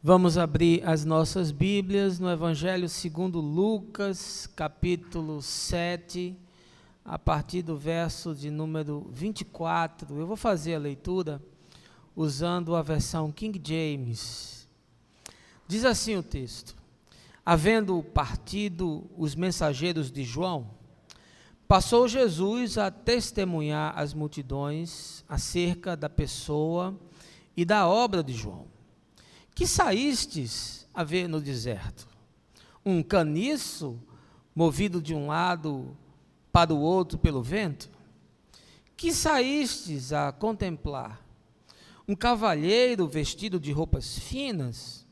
Vamos abrir as nossas Bíblias no Evangelho segundo Lucas, capítulo 7, a partir do verso de número 24. Eu vou fazer a leitura usando a versão King James. Diz assim o texto: havendo partido os mensageiros de João, passou Jesus a testemunhar às multidões acerca da pessoa e da obra de João. Que saístes a ver no deserto? Um caniço movido de um lado para o outro pelo vento? Que saístes a contemplar? Um cavalheiro vestido de roupas finas?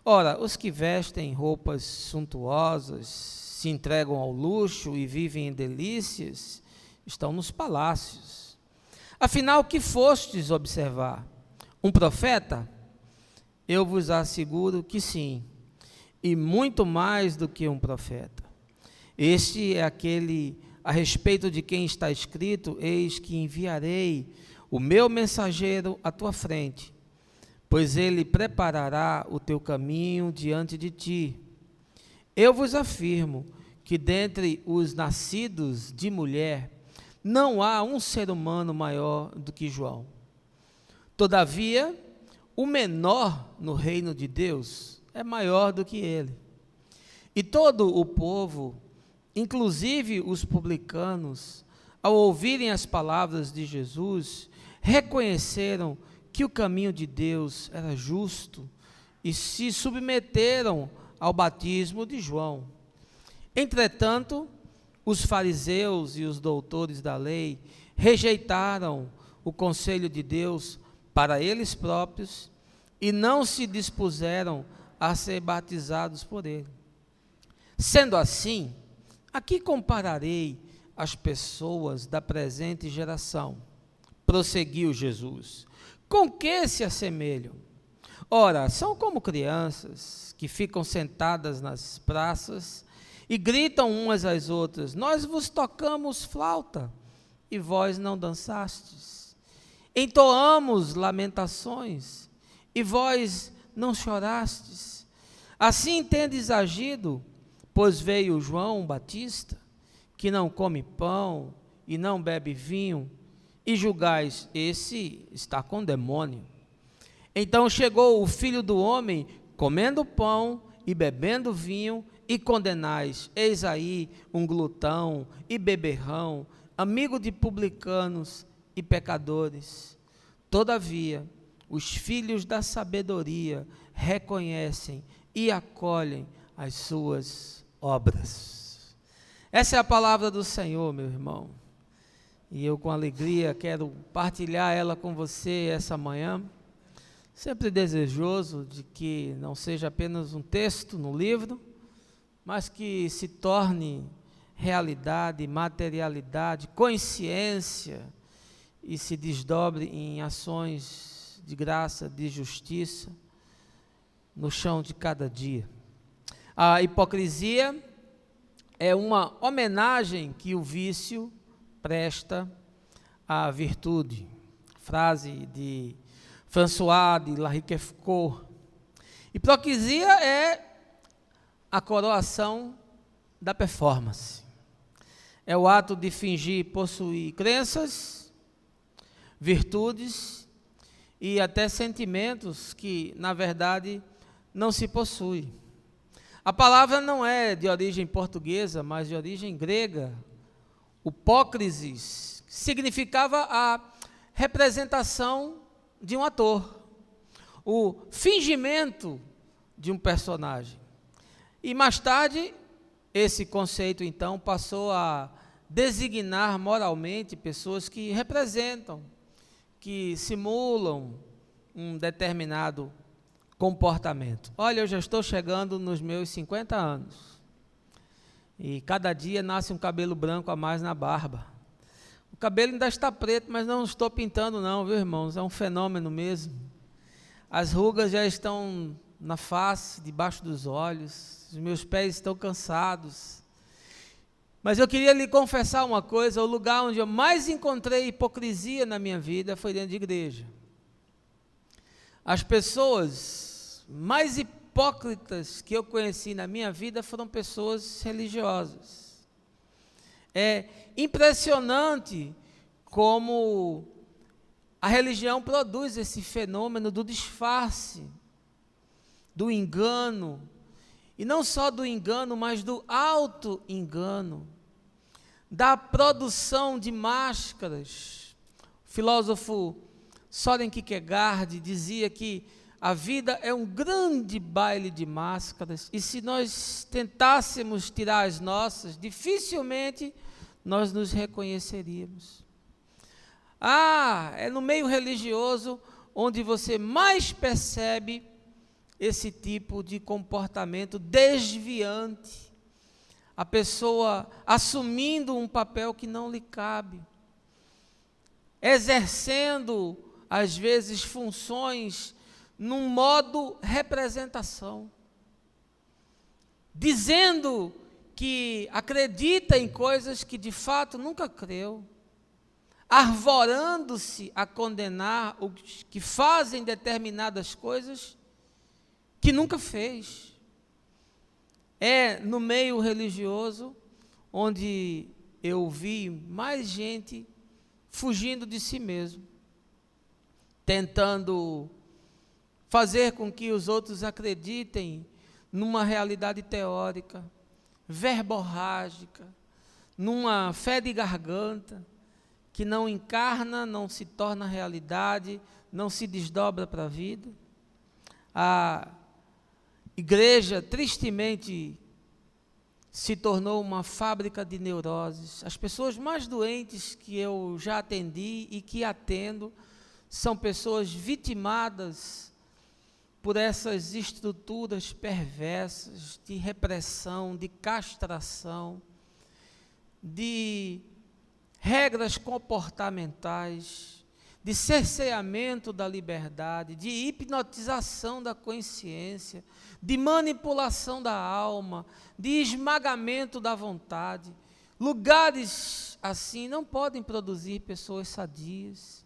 Ora, os que vestem roupas suntuosas, se entregam ao luxo e vivem em delícias, estão nos palácios. Afinal, que fostes observar? Um profeta? Eu vos asseguro que sim, e muito mais do que um profeta. Este é aquele a respeito de quem está escrito: eis que enviarei o meu mensageiro à tua frente, pois ele preparará o teu caminho diante de ti. Eu vos afirmo que dentre os nascidos de mulher, não há um ser humano maior do que João. Todavia, o menor no reino de Deus é maior do que ele. E todo o povo, inclusive os publicanos, ao ouvirem as palavras de Jesus, reconheceram que o caminho de Deus era justo e se submeteram ao batismo de João. Entretanto, os fariseus e os doutores da lei rejeitaram o conselho de Deus para eles próprios e não se dispuseram a ser batizados por ele. Sendo assim, a que compararei as pessoas da presente geração? Prosseguiu Jesus. Com que se assemelham? Ora, são como crianças que ficam sentadas nas praças e gritam umas às outras: nós vos tocamos flauta e vós não dançastes. Entoamos lamentações, e vós não chorastes. Assim tendes agido, pois veio João Batista, que não come pão e não bebe vinho, e julgais, esse está com demônio. Então chegou o Filho do Homem, comendo pão e bebendo vinho, e condenais, eis aí um glutão e beberrão, amigo de publicanos e pecadores. Todavia, os filhos da sabedoria reconhecem e acolhem as suas obras. Essa é a palavra do Senhor, meu irmão, e eu com alegria quero partilhar ela com você essa manhã, sempre desejoso de que não seja apenas um texto no livro, mas que se torne realidade, materialidade, consciência, e se desdobre em ações de graça, de justiça, no chão de cada dia. A hipocrisia é uma homenagem que o vício presta à virtude. Frase de François de La Rochefoucauld. Hipocrisia é a coroação da performance. É o ato de fingir possuir crenças, virtudes e até sentimentos que, na verdade, não se possui. A palavra não é de origem portuguesa, mas de origem grega. Hipócrisis significava a representação de um ator, o fingimento de um personagem. E mais tarde, esse conceito, então, passou a designar moralmente pessoas que representam, que simulam um determinado comportamento. Olha, eu já estou chegando nos meus 50 anos. E cada dia nasce um cabelo branco a mais na barba. O cabelo ainda está preto, mas não estou pintando não, viu, irmãos? É um fenômeno mesmo. As rugas já estão na face, debaixo dos olhos. Os meus pés estão cansados. Mas eu queria lhe confessar uma coisa: o lugar onde eu mais encontrei hipocrisia na minha vida foi dentro de igreja. As pessoas mais hipócritas que eu conheci na minha vida foram pessoas religiosas. É impressionante como a religião produz esse fenômeno do disfarce, do engano, e não só do engano, mas do auto-engano, da produção de máscaras. O filósofo Søren Kierkegaard dizia que a vida é um grande baile de máscaras, e se nós tentássemos tirar as nossas, dificilmente nós nos reconheceríamos. É no meio religioso onde você mais percebe esse tipo de comportamento desviante, a pessoa assumindo um papel que não lhe cabe, exercendo, às vezes, funções num modo representação, dizendo que acredita em coisas que de fato nunca creu, arvorando-se a condenar os que fazem determinadas coisas que nunca fez. É no meio religioso onde eu vi mais gente fugindo de si mesmo, tentando fazer com que os outros acreditem numa realidade teórica, verborrágica, numa fé de garganta, que não encarna, não se torna realidade, não se desdobra para a vida. A igreja, tristemente, se tornou uma fábrica de neuroses. As pessoas mais doentes que eu já atendi e que atendo são pessoas vitimadas por essas estruturas perversas de repressão, de castração, de regras comportamentais, de cerceamento da liberdade, de hipnotização da consciência, de manipulação da alma, de esmagamento da vontade. Lugares assim não podem produzir pessoas sadias.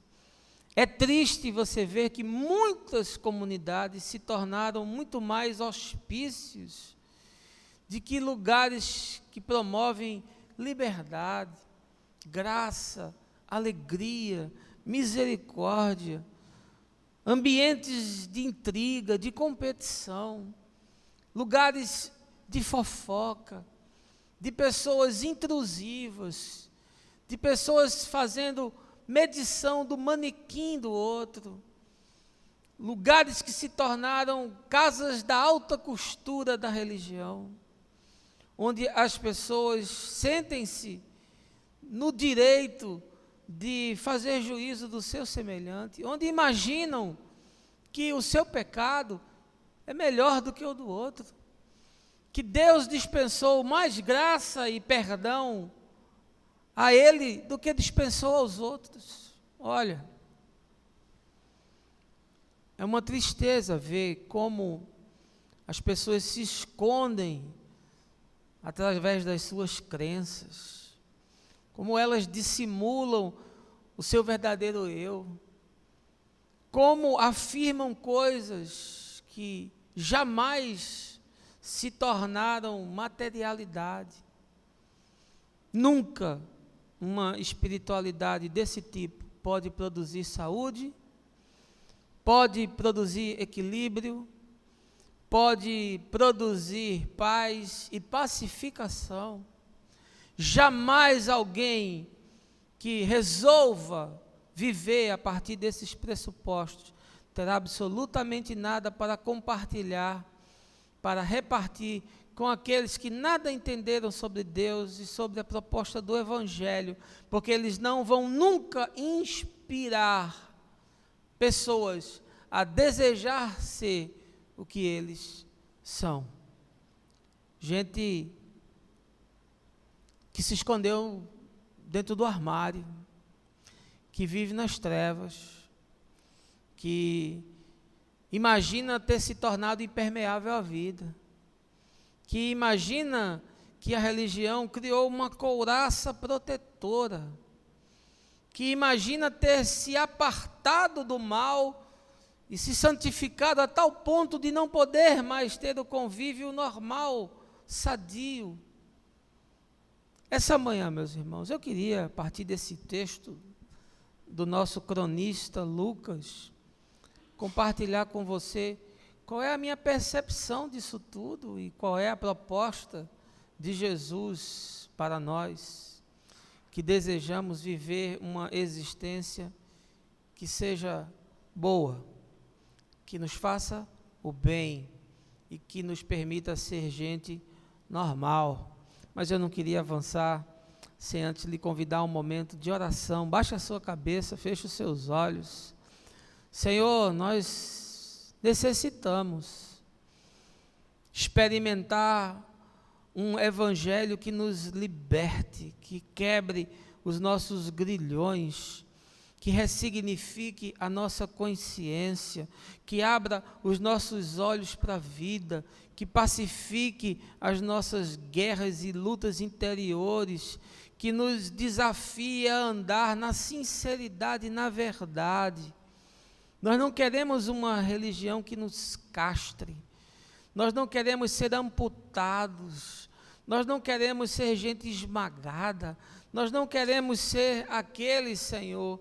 É triste você ver que muitas comunidades se tornaram muito mais hospícios de que lugares que promovem liberdade, graça, alegria, misericórdia, ambientes de intriga, de competição, lugares de fofoca, de pessoas intrusivas, de pessoas fazendo medição do manequim do outro, lugares que se tornaram casas da alta costura da religião, onde as pessoas sentem-se no direito de fazer juízo do seu semelhante, onde imaginam que o seu pecado é melhor do que o do outro, que Deus dispensou mais graça e perdão a ele do que dispensou aos outros. Olha, é uma tristeza ver como as pessoas se escondem através das suas crenças, como elas dissimulam o seu verdadeiro eu, como afirmam coisas que jamais se tornaram materialidade. Nunca uma espiritualidade desse tipo pode produzir saúde, pode produzir equilíbrio, pode produzir paz e pacificação. Jamais alguém que resolva viver a partir desses pressupostos terá absolutamente nada para compartilhar, para repartir com aqueles que nada entenderam sobre Deus e sobre a proposta do Evangelho, porque eles não vão nunca inspirar pessoas a desejar ser o que eles são. Gente que se escondeu dentro do armário, que vive nas trevas, que imagina ter se tornado impermeável à vida, que imagina que a religião criou uma couraça protetora, que imagina ter se apartado do mal e se santificado a tal ponto de não poder mais ter o convívio normal, sadio. Essa manhã, meus irmãos, eu queria, a partir desse texto do nosso cronista Lucas, compartilhar com você qual é a minha percepção disso tudo e qual é a proposta de Jesus para nós, que desejamos viver uma existência que seja boa, que nos faça o bem e que nos permita ser gente normal. Mas eu não queria avançar sem antes lhe convidar a um momento de oração. Baixe a sua cabeça, feche os seus olhos. Senhor, nós necessitamos experimentar um evangelho que nos liberte, que quebre os nossos grilhões, que ressignifique a nossa consciência, que abra os nossos olhos para a vida, que pacifique as nossas guerras e lutas interiores, que nos desafie a andar na sinceridade e na verdade. Nós não queremos uma religião que nos castre, nós não queremos ser amputados, nós não queremos ser gente esmagada, nós não queremos ser aqueles, Senhor,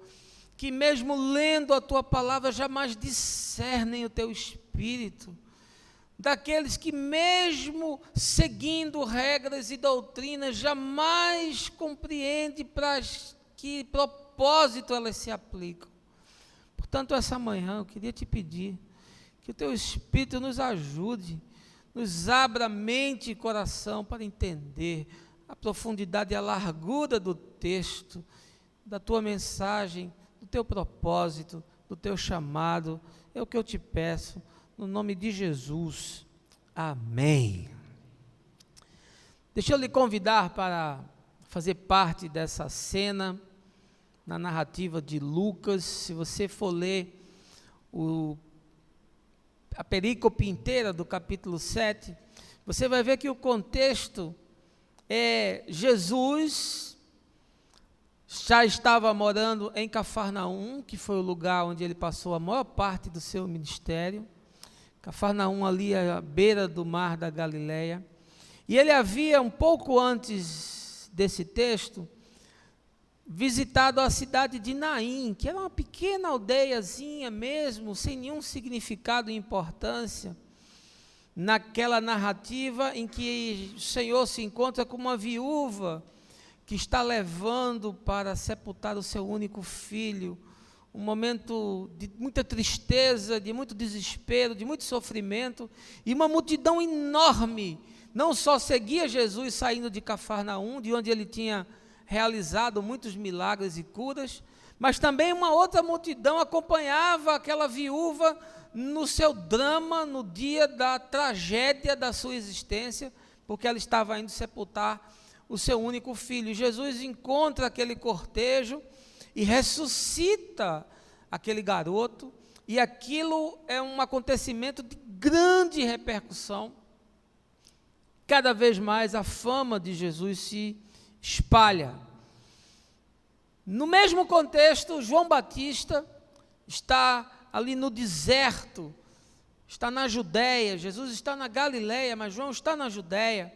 que mesmo lendo a Tua palavra jamais discernem o Teu Espírito, daqueles que mesmo seguindo regras e doutrinas jamais compreendem para que propósito elas se aplicam. Portanto, essa manhã eu queria te pedir que o Teu Espírito nos ajude, nos abra mente e coração para entender a profundidade e a largura do texto, da Tua mensagem, do Teu propósito, do Teu chamado. É o que eu te peço, no nome de Jesus. Amém. Deixa eu lhe convidar para fazer parte dessa cena na narrativa de Lucas. Se você for ler a perícope inteira do capítulo 7, você vai ver que o contexto é Jesus já estava morando em Cafarnaum, que foi o lugar onde ele passou a maior parte do seu ministério. Cafarnaum ali à beira do mar da Galileia. E ele havia, um pouco antes desse texto, visitado a cidade de Naim, que era uma pequena aldeiazinha mesmo, sem nenhum significado e importância, naquela narrativa em que o Senhor se encontra com uma viúva que está levando para sepultar o seu único filho, um momento de muita tristeza, de muito desespero, de muito sofrimento, e uma multidão enorme, não só seguia Jesus saindo de Cafarnaum, de onde ele tinha realizado muitos milagres e curas, mas também uma outra multidão acompanhava aquela viúva no seu drama, no dia da tragédia da sua existência, porque ela estava indo sepultar o seu único filho. E Jesus encontra aquele cortejo e ressuscita aquele garoto, e aquilo é um acontecimento de grande repercussão. Cada vez mais a fama de Jesus se espalha. No mesmo contexto, João Batista está ali no deserto, está na Judéia. Jesus está na Galileia, mas João está na Judéia,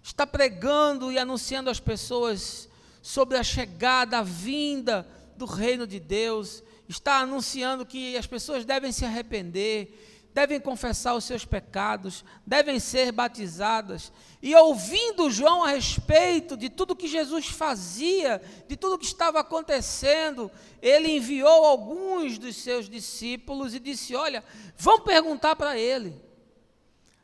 está pregando e anunciando às pessoas sobre a chegada, a vinda do reino de Deus, está anunciando que as pessoas devem se arrepender, devem confessar os seus pecados, devem ser batizadas. E ouvindo João a respeito de tudo que Jesus fazia, de tudo que estava acontecendo, ele enviou alguns dos seus discípulos e disse: olha, vão perguntar para ele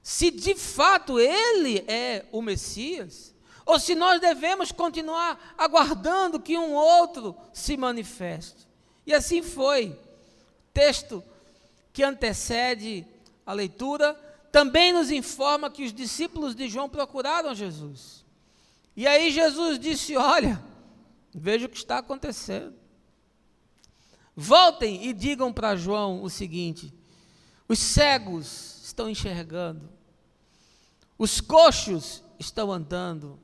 se de fato ele é o Messias, ou se nós devemos continuar aguardando que um outro se manifeste. E assim foi. O texto que antecede a leitura também nos informa que os discípulos de João procuraram Jesus. E aí Jesus disse: olha, veja o que está acontecendo. Voltem e digam para João o seguinte: os cegos estão enxergando, os coxos estão andando,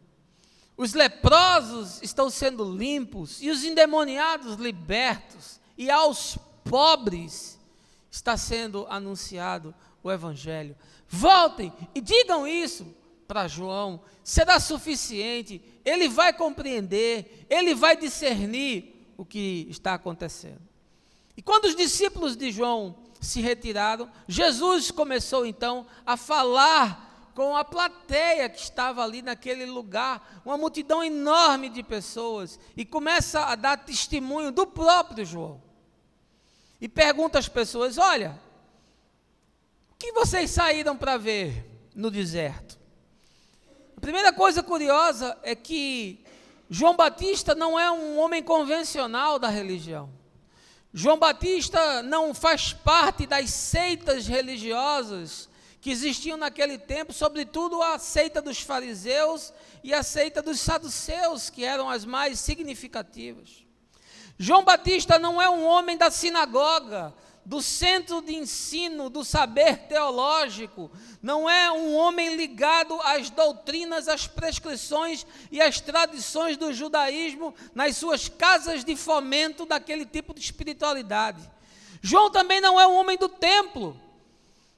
os leprosos estão sendo limpos, e os endemoniados libertos, e aos pobres está sendo anunciado o Evangelho. Voltem e digam isso para João, será suficiente, ele vai compreender, ele vai discernir o que está acontecendo. E quando os discípulos de João se retiraram, Jesus começou então a falar com a plateia que estava ali naquele lugar, uma multidão enorme de pessoas, e começa a dar testemunho do próprio João. E pergunta às pessoas: olha, o que vocês saíram para ver no deserto? A primeira coisa curiosa é que João Batista não é um homem convencional da religião. João Batista não faz parte das seitas religiosas que existiam naquele tempo, sobretudo a seita dos fariseus e a seita dos saduceus, que eram as mais significativas. João Batista não é um homem da sinagoga, do centro de ensino, do saber teológico, não é um homem ligado às doutrinas, às prescrições e às tradições do judaísmo nas suas casas de fomento daquele tipo de espiritualidade. João também não é um homem do templo,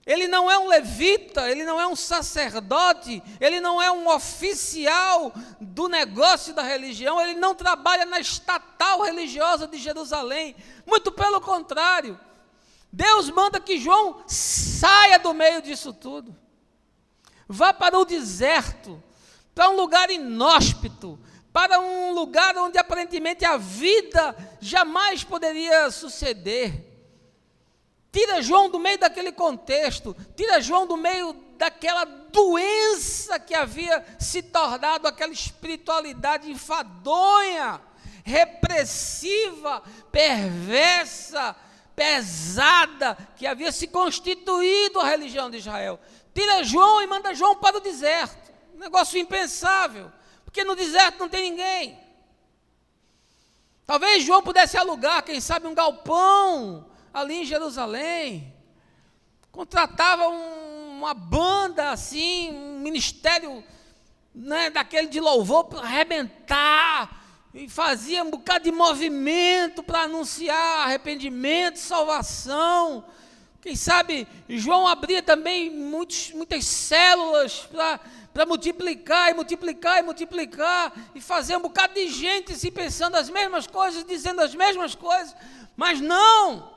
ele não é um levita, ele não é um sacerdote, ele não é um oficial do negócio da religião, ele não trabalha na estatal religiosa de Jerusalém, muito pelo contrário. Deus manda que João saia do meio disso tudo, vá para o deserto, para um lugar inóspito, para um lugar onde aparentemente a vida jamais poderia suceder. Tira João do meio daquele contexto, tira João do meio daquela doença que havia se tornado aquela espiritualidade enfadonha, repressiva, perversa, pesada, que havia se constituído a religião de Israel. Tira João e manda João para o deserto, um negócio impensável, porque no deserto não tem ninguém. Talvez João pudesse alugar, quem sabe, um galpão ali em Jerusalém, contratava uma banda assim, um ministério, né, daquele de louvor para arrebentar, e fazia um bocado de movimento para anunciar arrependimento, salvação. Quem sabe João abria também muitas células para multiplicar e multiplicar e multiplicar, e fazer um bocado de gente se pensando as mesmas coisas, dizendo as mesmas coisas, mas não.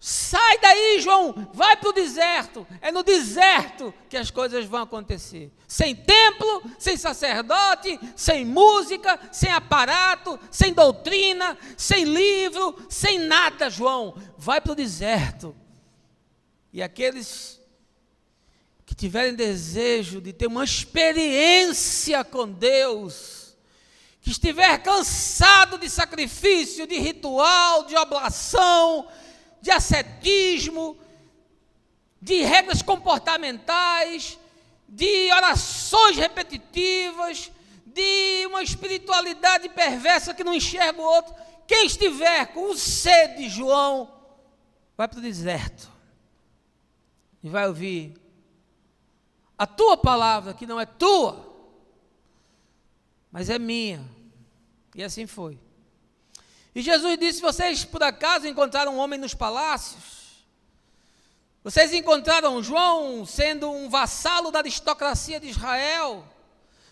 Sai daí, João, vai para o deserto. É no deserto que as coisas vão acontecer. Sem templo, sem sacerdote, sem música, sem aparato, sem doutrina, sem livro, sem nada, João. Vai para o deserto. E aqueles que tiverem desejo de ter uma experiência com Deus, que estiver cansado de sacrifício, de ritual, de oblação, de ascetismo, de regras comportamentais, de orações repetitivas, de uma espiritualidade perversa que não enxerga o outro. Quem estiver com sede, João, vai para o deserto e vai ouvir a tua palavra, que não é tua, mas é minha. E assim foi. E Jesus disse: vocês por acaso encontraram um homem nos palácios? Vocês encontraram João sendo um vassalo da aristocracia de Israel,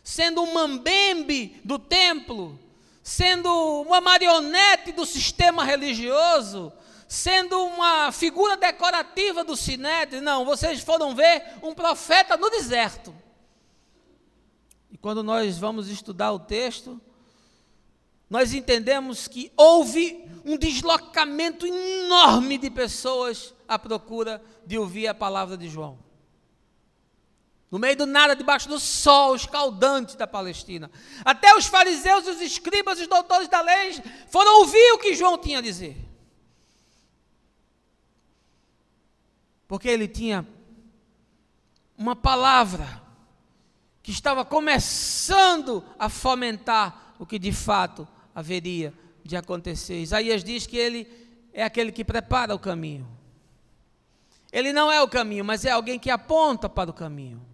sendo um mambembe do templo, sendo uma marionete do sistema religioso, sendo uma figura decorativa do sinédrio? Não, vocês foram ver um profeta no deserto. E quando nós vamos estudar o texto, nós entendemos que houve um deslocamento enorme de pessoas à procura de ouvir a palavra de João. No meio do nada, debaixo do sol escaldante da Palestina. Até os fariseus, os escribas, os doutores da lei foram ouvir o que João tinha a dizer. Porque ele tinha uma palavra que estava começando a fomentar o que de fato haveria de acontecer. Isaías diz que ele é aquele que prepara o caminho. Ele não é o caminho, mas é alguém que aponta para o caminho.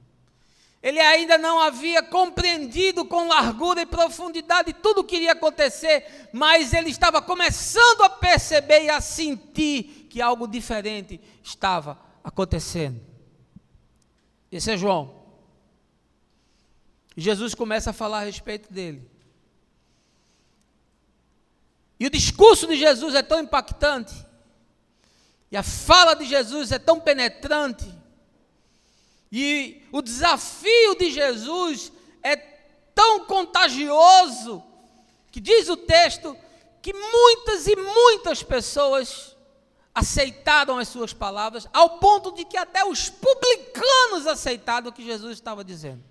Ele ainda não havia compreendido com largura e profundidade tudo o que iria acontecer, mas ele estava começando a perceber e a sentir que algo diferente estava acontecendo. Esse é João. E Jesus começa a falar a respeito dele. E o discurso de Jesus é tão impactante, e a fala de Jesus é tão penetrante, e o desafio de Jesus é tão contagioso, que diz o texto que muitas e muitas pessoas aceitaram as suas palavras, ao ponto de que até os publicanos aceitaram o que Jesus estava dizendo.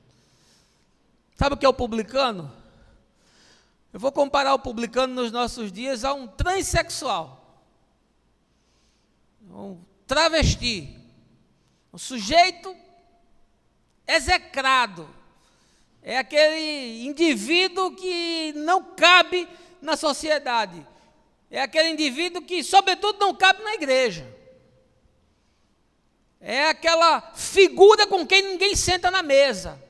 Sabe o que é o publicano? Eu vou comparar o publicano nos nossos dias a um transexual, um travesti, um sujeito execrado, é aquele indivíduo que não cabe na sociedade, é aquele indivíduo que, sobretudo, não cabe na igreja, é aquela figura com quem ninguém senta na mesa,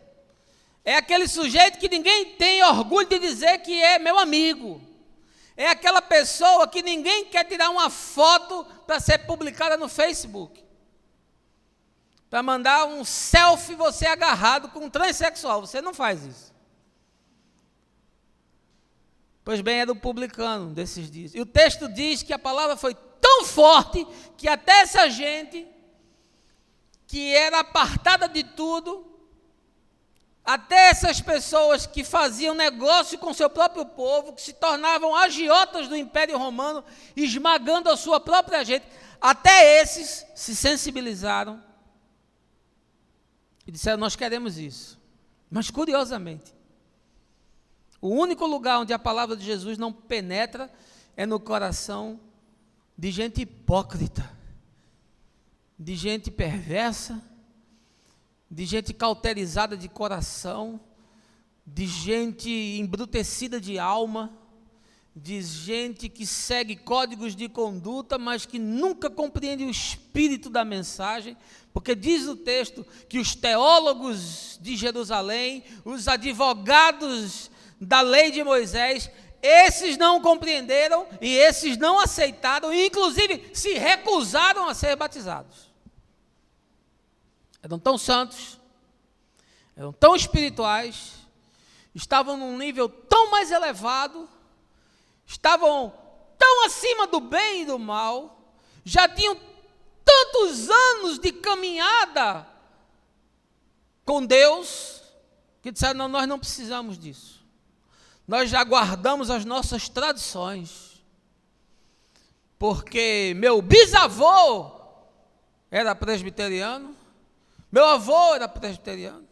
é aquele sujeito que ninguém tem orgulho de dizer que é meu amigo, é aquela pessoa que ninguém quer tirar uma foto para ser publicada no Facebook, para mandar um selfie você agarrado com um transexual. Você não faz isso. Pois bem, era o publicano desses dias. E o texto diz que a palavra foi tão forte que até essa gente que era apartada de tudo, até essas pessoas que faziam negócio com seu próprio povo, que se tornavam agiotas do Império Romano, esmagando a sua própria gente, até esses se sensibilizaram e disseram: nós queremos isso. Mas, curiosamente, o único lugar onde a palavra de Jesus não penetra é no coração de gente hipócrita, de gente perversa, de gente cauterizada de coração, de gente embrutecida de alma, de gente que segue códigos de conduta, mas que nunca compreende o espírito da mensagem, porque diz o texto que os teólogos de Jerusalém, os advogados da lei de Moisés, esses não compreenderam e esses não aceitaram, e inclusive se recusaram a ser batizados. Eram tão santos, eram tão espirituais, estavam num nível tão mais elevado, estavam tão acima do bem e do mal, já tinham tantos anos de caminhada com Deus, que disseram: não, nós não precisamos disso, nós já guardamos as nossas tradições, porque meu bisavô era presbiteriano, meu avô era presbiteriano,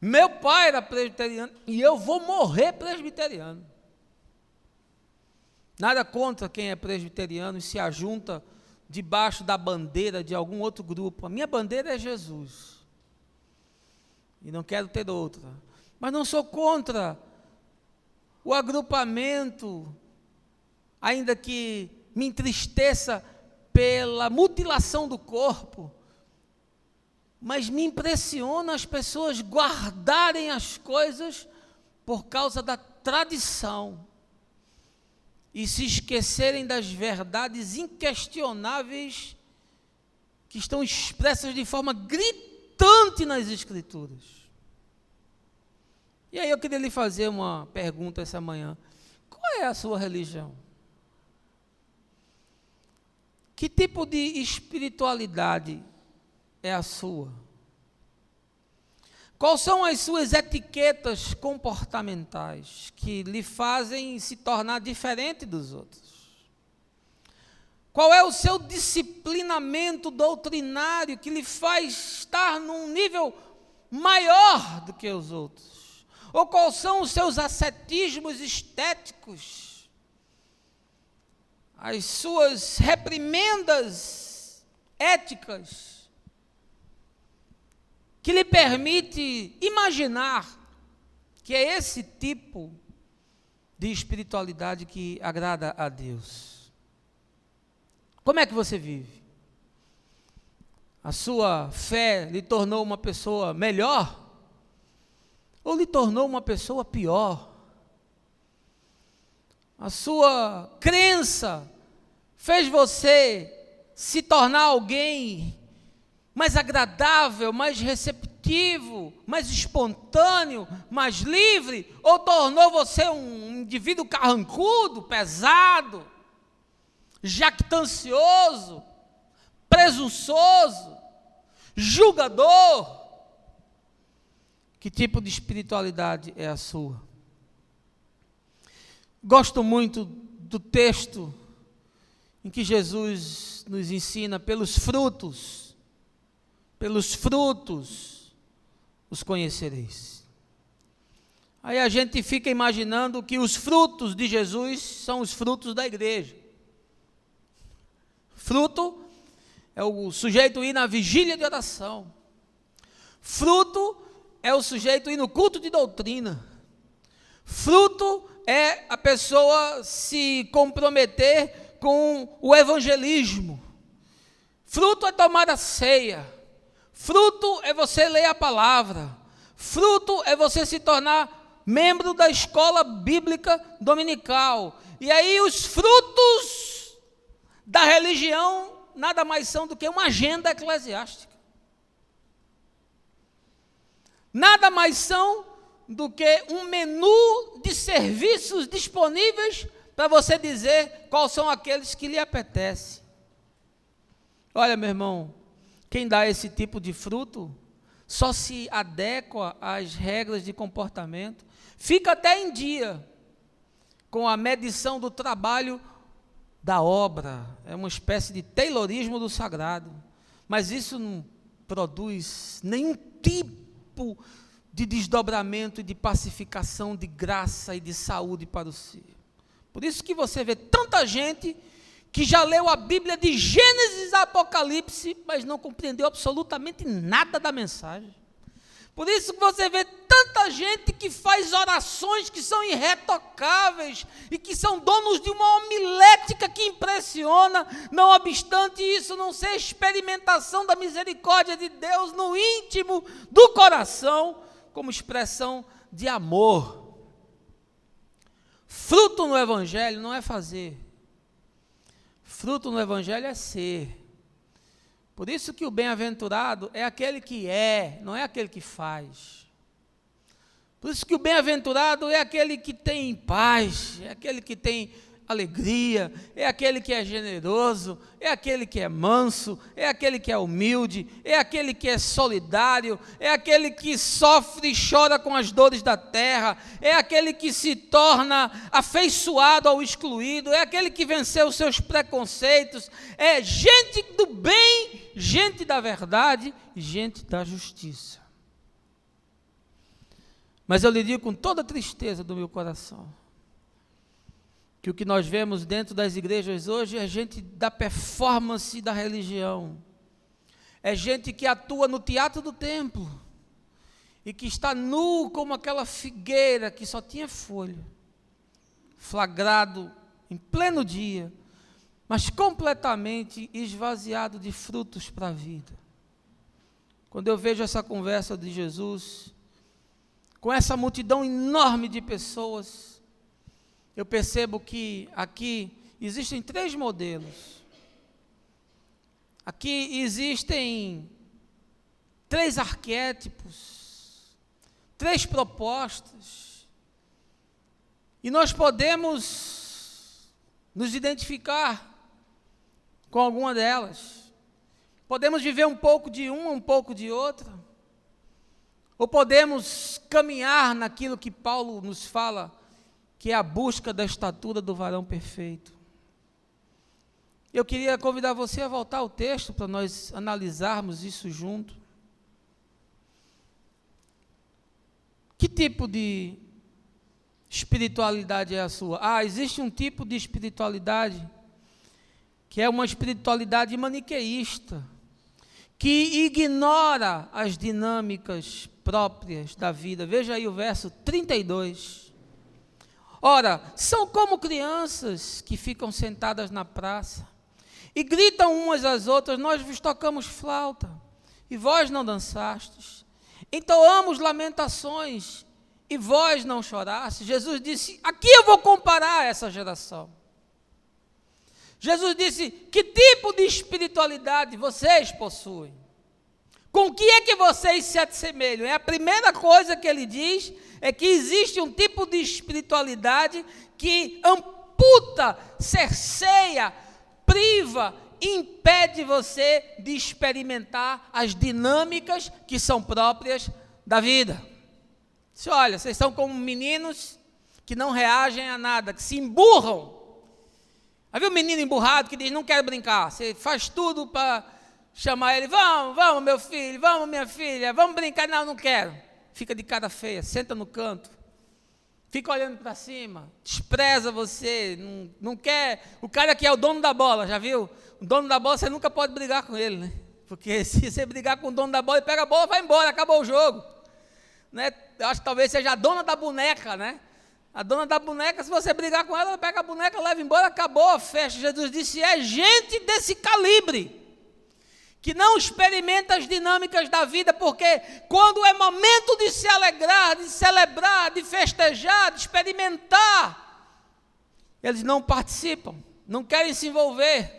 meu pai era presbiteriano, e eu vou morrer presbiteriano. Nada contra quem é presbiteriano e se ajunta debaixo da bandeira de algum outro grupo. A minha bandeira é Jesus, e não quero ter outra. Mas não sou contra o agrupamento, ainda que me entristeça pela mutilação do corpo, mas me impressiona as pessoas guardarem as coisas por causa da tradição e se esquecerem das verdades inquestionáveis que estão expressas de forma gritante nas Escrituras. E aí eu queria lhe fazer uma pergunta essa manhã: qual é a sua religião? Que tipo de espiritualidade é a sua? Quais são as suas etiquetas comportamentais que lhe fazem se tornar diferente dos outros? Qual é o seu disciplinamento doutrinário que lhe faz estar num nível maior do que os outros? Ou quais são os seus ascetismos estéticos? As suas reprimendas éticas que lhe permite imaginar que é esse tipo de espiritualidade que agrada a Deus? Como é que você vive? A sua fé lhe tornou uma pessoa melhor? ou lhe tornou uma pessoa pior? A sua crença fez você se tornar alguém mais agradável, mais receptivo, mais espontâneo, mais livre? Ou tornou você um indivíduo carrancudo, pesado, jactancioso, presunçoso, julgador? Que tipo de espiritualidade é a sua? Gosto muito do texto em que Jesus nos ensina: pelos frutos os conhecereis. Aí a gente fica imaginando que os frutos de Jesus são os frutos da igreja. Fruto é o sujeito ir na vigília de oração. Fruto é o sujeito ir no culto de doutrina. Fruto é a pessoa se comprometer com o evangelismo. Fruto é tomar a ceia. Fruto é você ler a palavra. Fruto é você se tornar membro da escola bíblica dominical. E aí os frutos da religião nada mais são do que uma agenda eclesiástica. Nada mais são do que um menu de serviços disponíveis para você dizer quais são aqueles que lhe apetecem. Olha, meu irmão, quem dá esse tipo de fruto só se adequa às regras de comportamento, fica até em dia com a medição do trabalho da obra. É uma espécie de taylorismo do sagrado, mas isso não produz nenhum tipo de desdobramento e de pacificação, de graça e de saúde para o ser. Por isso que você vê tanta gente que já leu a Bíblia de Gênesis a Apocalipse, mas não compreendeu absolutamente nada da mensagem. Por isso que você vê tanta gente que faz orações que são irretocáveis e que são donos de uma homilética que impressiona, não obstante isso não ser experimentação da misericórdia de Deus no íntimo do coração, como expressão de amor. Fruto no Evangelho não é fazer. Fruto no Evangelho é ser. Por isso que o bem-aventurado é aquele que é, não é aquele que faz. Por isso que o bem-aventurado é aquele que tem paz, é aquele que tem alegria, é aquele que é generoso, é aquele que é manso, é aquele que é humilde, é aquele que é solidário, é aquele que sofre e chora com as dores da terra, é aquele que se torna afeiçoado ao excluído, é aquele que venceu os seus preconceitos, é gente do bem, gente da verdade, gente da justiça. Mas eu lhe digo com toda a tristeza do meu coração, que o que nós vemos dentro das igrejas hoje é gente da performance da religião, é gente que atua no teatro do templo, e que está nu como aquela figueira que só tinha folha, flagrado em pleno dia, mas completamente esvaziado de frutos para a vida. Quando eu vejo essa conversa de Jesus, com essa multidão enorme de pessoas, eu percebo que aqui existem 3 modelos. Aqui existem 3 arquétipos, 3 propostas. E nós podemos nos identificar com alguma delas. Podemos viver um pouco de uma, um pouco de outra. Ou podemos caminhar naquilo que Paulo nos fala, que é a busca da estatura do varão perfeito. Eu queria convidar você a voltar ao texto para nós analisarmos isso junto. Que tipo de espiritualidade é a sua? Existe um tipo de espiritualidade que é uma espiritualidade maniqueísta, que ignora as dinâmicas próprias da vida. Veja aí o verso 32. Ora, são como crianças que ficam sentadas na praça e gritam umas às outras: nós vos tocamos flauta e vós não dançastes, entoamos lamentações e vós não chorastes. Jesus disse, aqui eu vou comparar essa geração. Jesus disse, que tipo de espiritualidade vocês possuem? Com que é que vocês se assemelham? É a primeira coisa que ele diz, é que existe um tipo de espiritualidade que amputa, cerceia, priva, impede você de experimentar as dinâmicas que são próprias da vida. Se olha, vocês são como meninos que não reagem a nada, que se emburram. Já viu um menino emburrado que diz, não quero brincar? Você faz tudo para chamar ele, vamos meu filho, vamos minha filha, vamos brincar. Não quero. Fica de cara feia, senta no canto, fica olhando para cima, despreza você, não quer. O cara que é o dono da bola, já viu? O dono da bola, você nunca pode brigar com ele, né? Porque se você brigar com o dono da bola, ele pega a bola e vai embora, acabou o jogo. Né? Eu acho que talvez seja a dona da boneca, né? A dona da boneca, se você brigar com ela pega a boneca, leva embora, acabou a festa. Jesus disse, é gente desse calibre, que não experimenta as dinâmicas da vida, porque quando é momento de se alegrar, de celebrar, de festejar, de experimentar, eles não participam, não querem se envolver.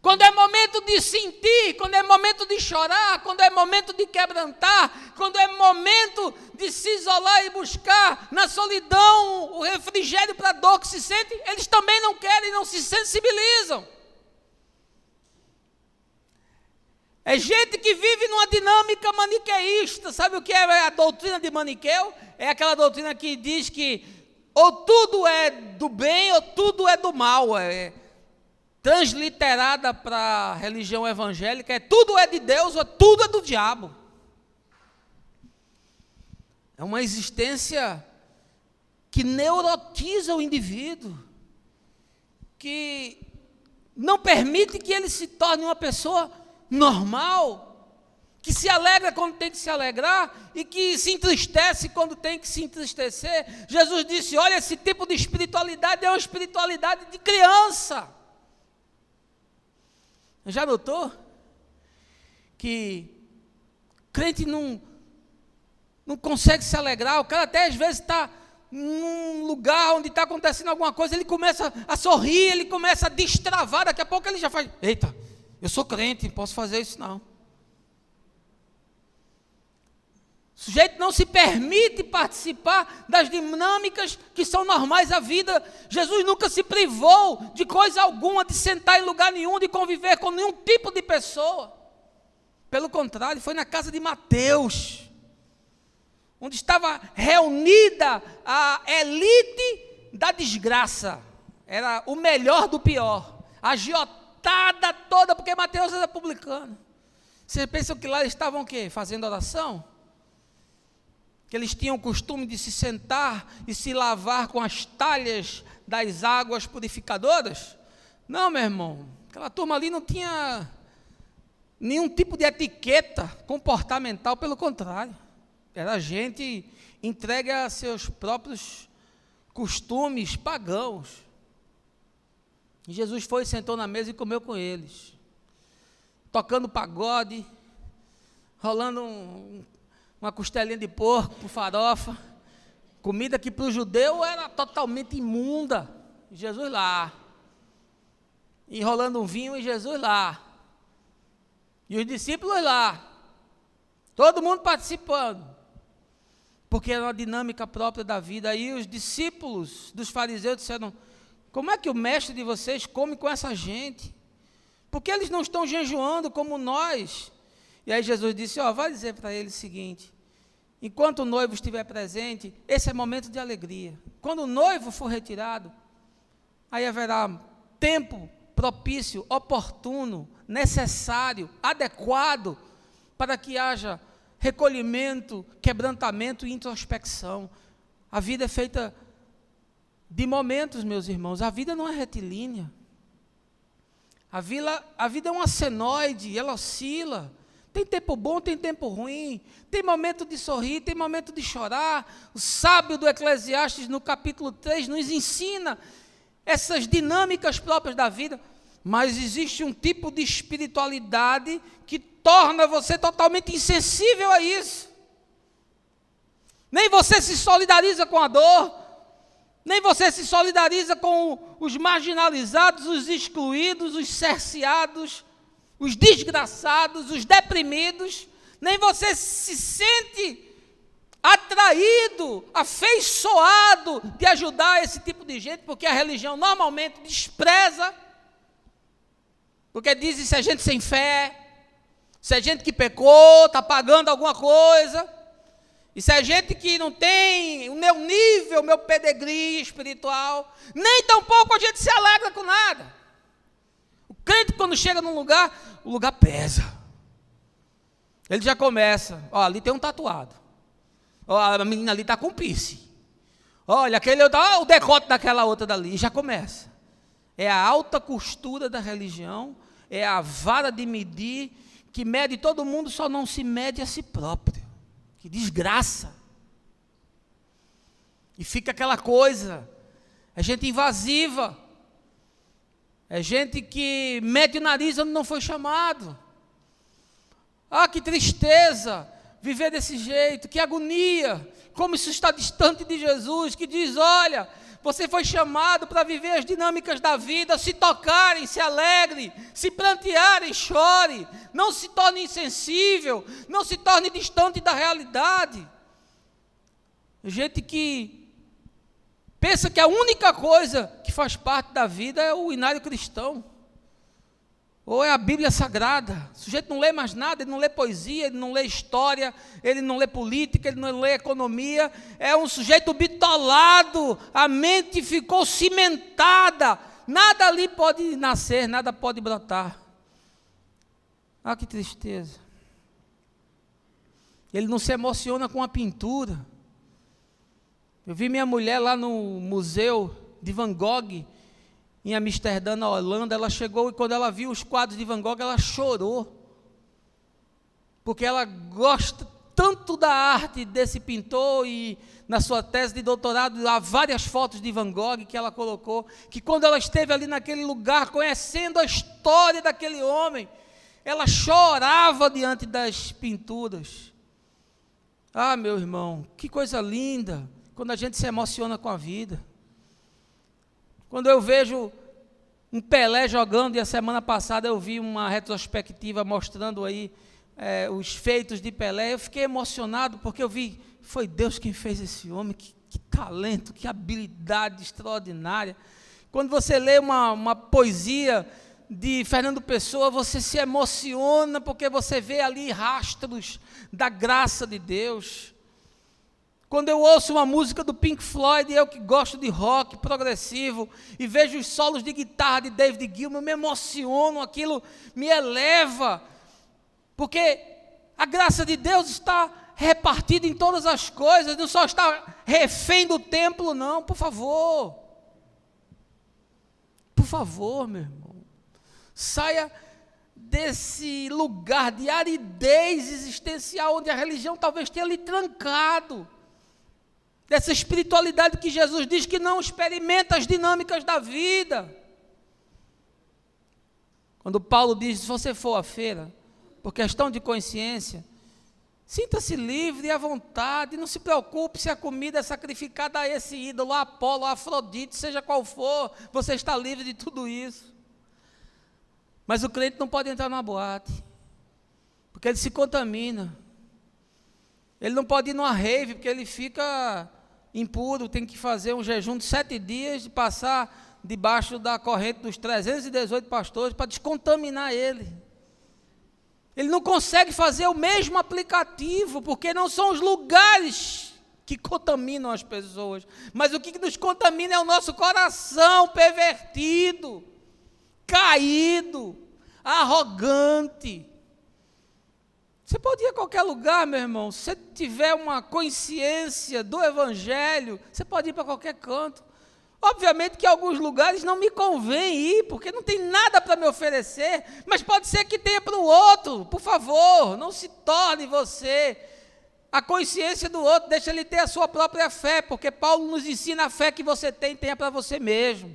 Quando é momento de sentir, quando é momento de chorar, quando é momento de quebrantar, quando é momento de se isolar e buscar na solidão o refrigério para a dor que se sente, eles também não querem, não se sensibilizam. É gente que vive numa dinâmica maniqueísta. Sabe o que é a doutrina de Maniqueu? É aquela doutrina que diz que ou tudo é do bem ou tudo é do mal. Transliterada para a religião evangélica, tudo é de Deus ou tudo é do diabo. É uma existência que neurotiza o indivíduo, que não permite que ele se torne uma pessoa normal, que se alegra quando tem que se alegrar e que se entristece quando tem que se entristecer. Jesus disse, olha, esse tipo de espiritualidade é uma espiritualidade de criança. Já notou que crente não consegue se alegrar? O cara até às vezes está num lugar onde está acontecendo alguma coisa, ele começa a sorrir, ele começa a destravar, daqui a pouco ele já faz, eita, eu sou crente, não posso fazer isso não. O sujeito não se permite participar das dinâmicas que são normais à vida. Jesus nunca se privou de coisa alguma, de sentar em lugar nenhum, de conviver com nenhum tipo de pessoa. Pelo contrário, foi na casa de Mateus, onde estava reunida a elite da desgraça. Era o melhor do pior, a agiotada toda, porque Mateus era publicano. Vocês pensam que lá eles estavam o quê? Fazendo oração? Que eles tinham o costume de se sentar e se lavar com as talhas das águas purificadoras? Não, meu irmão, aquela turma ali não tinha nenhum tipo de etiqueta comportamental, pelo contrário, era gente entregue a seus próprios costumes pagãos. E Jesus foi, sentou na mesa e comeu com eles, tocando pagode, rolando uma costelinha de porco por farofa, comida que para o judeu era totalmente imunda. Jesus lá, enrolando um vinho e Jesus lá, e os discípulos lá, todo mundo participando, porque era uma dinâmica própria da vida. Aí os discípulos dos fariseus disseram, como é que o mestre de vocês come com essa gente? Porque eles não estão jejuando como nós. E aí Jesus disse, vai dizer para eles o seguinte, enquanto o noivo estiver presente, esse é momento de alegria. Quando o noivo for retirado, aí haverá tempo propício, oportuno, necessário, adequado, para que haja recolhimento, quebrantamento e introspecção. A vida é feita de momentos, meus irmãos, a vida não é retilínea. A vida é uma senoide, ela oscila. Tem tempo bom, tem tempo ruim, tem momento de sorrir, tem momento de chorar. O sábio do Eclesiastes, no capítulo 3, nos ensina essas dinâmicas próprias da vida, mas existe um tipo de espiritualidade que torna você totalmente insensível a isso. Nem você se solidariza com a dor, nem você se solidariza com os marginalizados, os excluídos, os cerceados, os desgraçados, os deprimidos, nem você se sente atraído, afeiçoado de ajudar esse tipo de gente, porque a religião normalmente despreza, porque diz isso é gente sem fé, isso é gente que pecou, está pagando alguma coisa, isso é gente que não tem o meu nível, o meu pedigree espiritual, nem tampouco a gente se alegra com nada. O crente, quando chega num lugar, o lugar pesa. Ele já começa, ó, ali tem um tatuado, ó, a menina ali está com piercing, olha, aquele, ó, o decote daquela outra dali, já começa. É a alta costura da religião, é a vara de medir, que mede todo mundo, só não se mede a si próprio. Que desgraça. E fica aquela coisa, é gente invasiva, é gente que mete o nariz onde não foi chamado. Ah, que tristeza viver desse jeito, que agonia, como isso está distante de Jesus, que diz, olha, você foi chamado para viver as dinâmicas da vida, se tocarem, se alegre, se prantearem, chore, não se torne insensível, não se torne distante da realidade. Gente que pensa que a única coisa que faz parte da vida é o inário cristão, ou é a Bíblia Sagrada. O sujeito não lê mais nada, ele não lê poesia, ele não lê história, ele não lê política, ele não lê economia, é um sujeito bitolado, a mente ficou cimentada, nada ali pode nascer, nada pode brotar. Ah, que tristeza. Ele não se emociona com a pintura. Eu vi minha mulher lá no museu de Van Gogh, em Amsterdã, na Holanda. Ela chegou e quando ela viu os quadros de Van Gogh, ela chorou, porque ela gosta tanto da arte desse pintor, e na sua tese de doutorado há várias fotos de Van Gogh que ela colocou, que quando ela esteve ali naquele lugar, conhecendo a história daquele homem, ela chorava diante das pinturas. Ah, meu irmão, que coisa linda, quando a gente se emociona com a vida. Quando eu vejo um Pelé jogando, e a semana passada eu vi uma retrospectiva mostrando aí os feitos de Pelé, eu fiquei emocionado, porque eu vi, foi Deus quem fez esse homem, que talento, que habilidade extraordinária. Quando você lê uma poesia de Fernando Pessoa, você se emociona, porque você vê ali rastros da graça de Deus. Quando eu ouço uma música do Pink Floyd, eu que gosto de rock progressivo, e vejo os solos de guitarra de David Gilmour, eu me emociono, aquilo me eleva, porque a graça de Deus está repartida em todas as coisas, não só está refém do templo, não, por favor, meu irmão, saia desse lugar de aridez existencial, onde a religião talvez tenha lhe trancado, dessa espiritualidade que Jesus diz que não experimenta as dinâmicas da vida. Quando Paulo diz, se você for à feira, por questão de consciência, sinta-se livre e à vontade, não se preocupe se a comida é sacrificada a esse ídolo, a Apolo, a Afrodite, seja qual for, você está livre de tudo isso. Mas o crente não pode entrar numa boate, porque ele se contamina. Ele não pode ir numa rave, porque ele fica impuro, tem que fazer um jejum de 7 dias, de passar debaixo da corrente dos 318 pastores, para descontaminar ele. Ele não consegue fazer o mesmo aplicativo, porque não são os lugares que contaminam as pessoas, mas o que nos contamina é o nosso coração pervertido, caído, arrogante. Você pode ir a qualquer lugar, meu irmão, se você tiver uma consciência do Evangelho, você pode ir para qualquer canto. Obviamente que em alguns lugares não me convém ir, porque não tem nada para me oferecer, mas pode ser que tenha para o outro. Por favor, não se torne você a consciência do outro, deixa ele ter a sua própria fé, porque Paulo nos ensina a fé que você tem, tenha para você mesmo.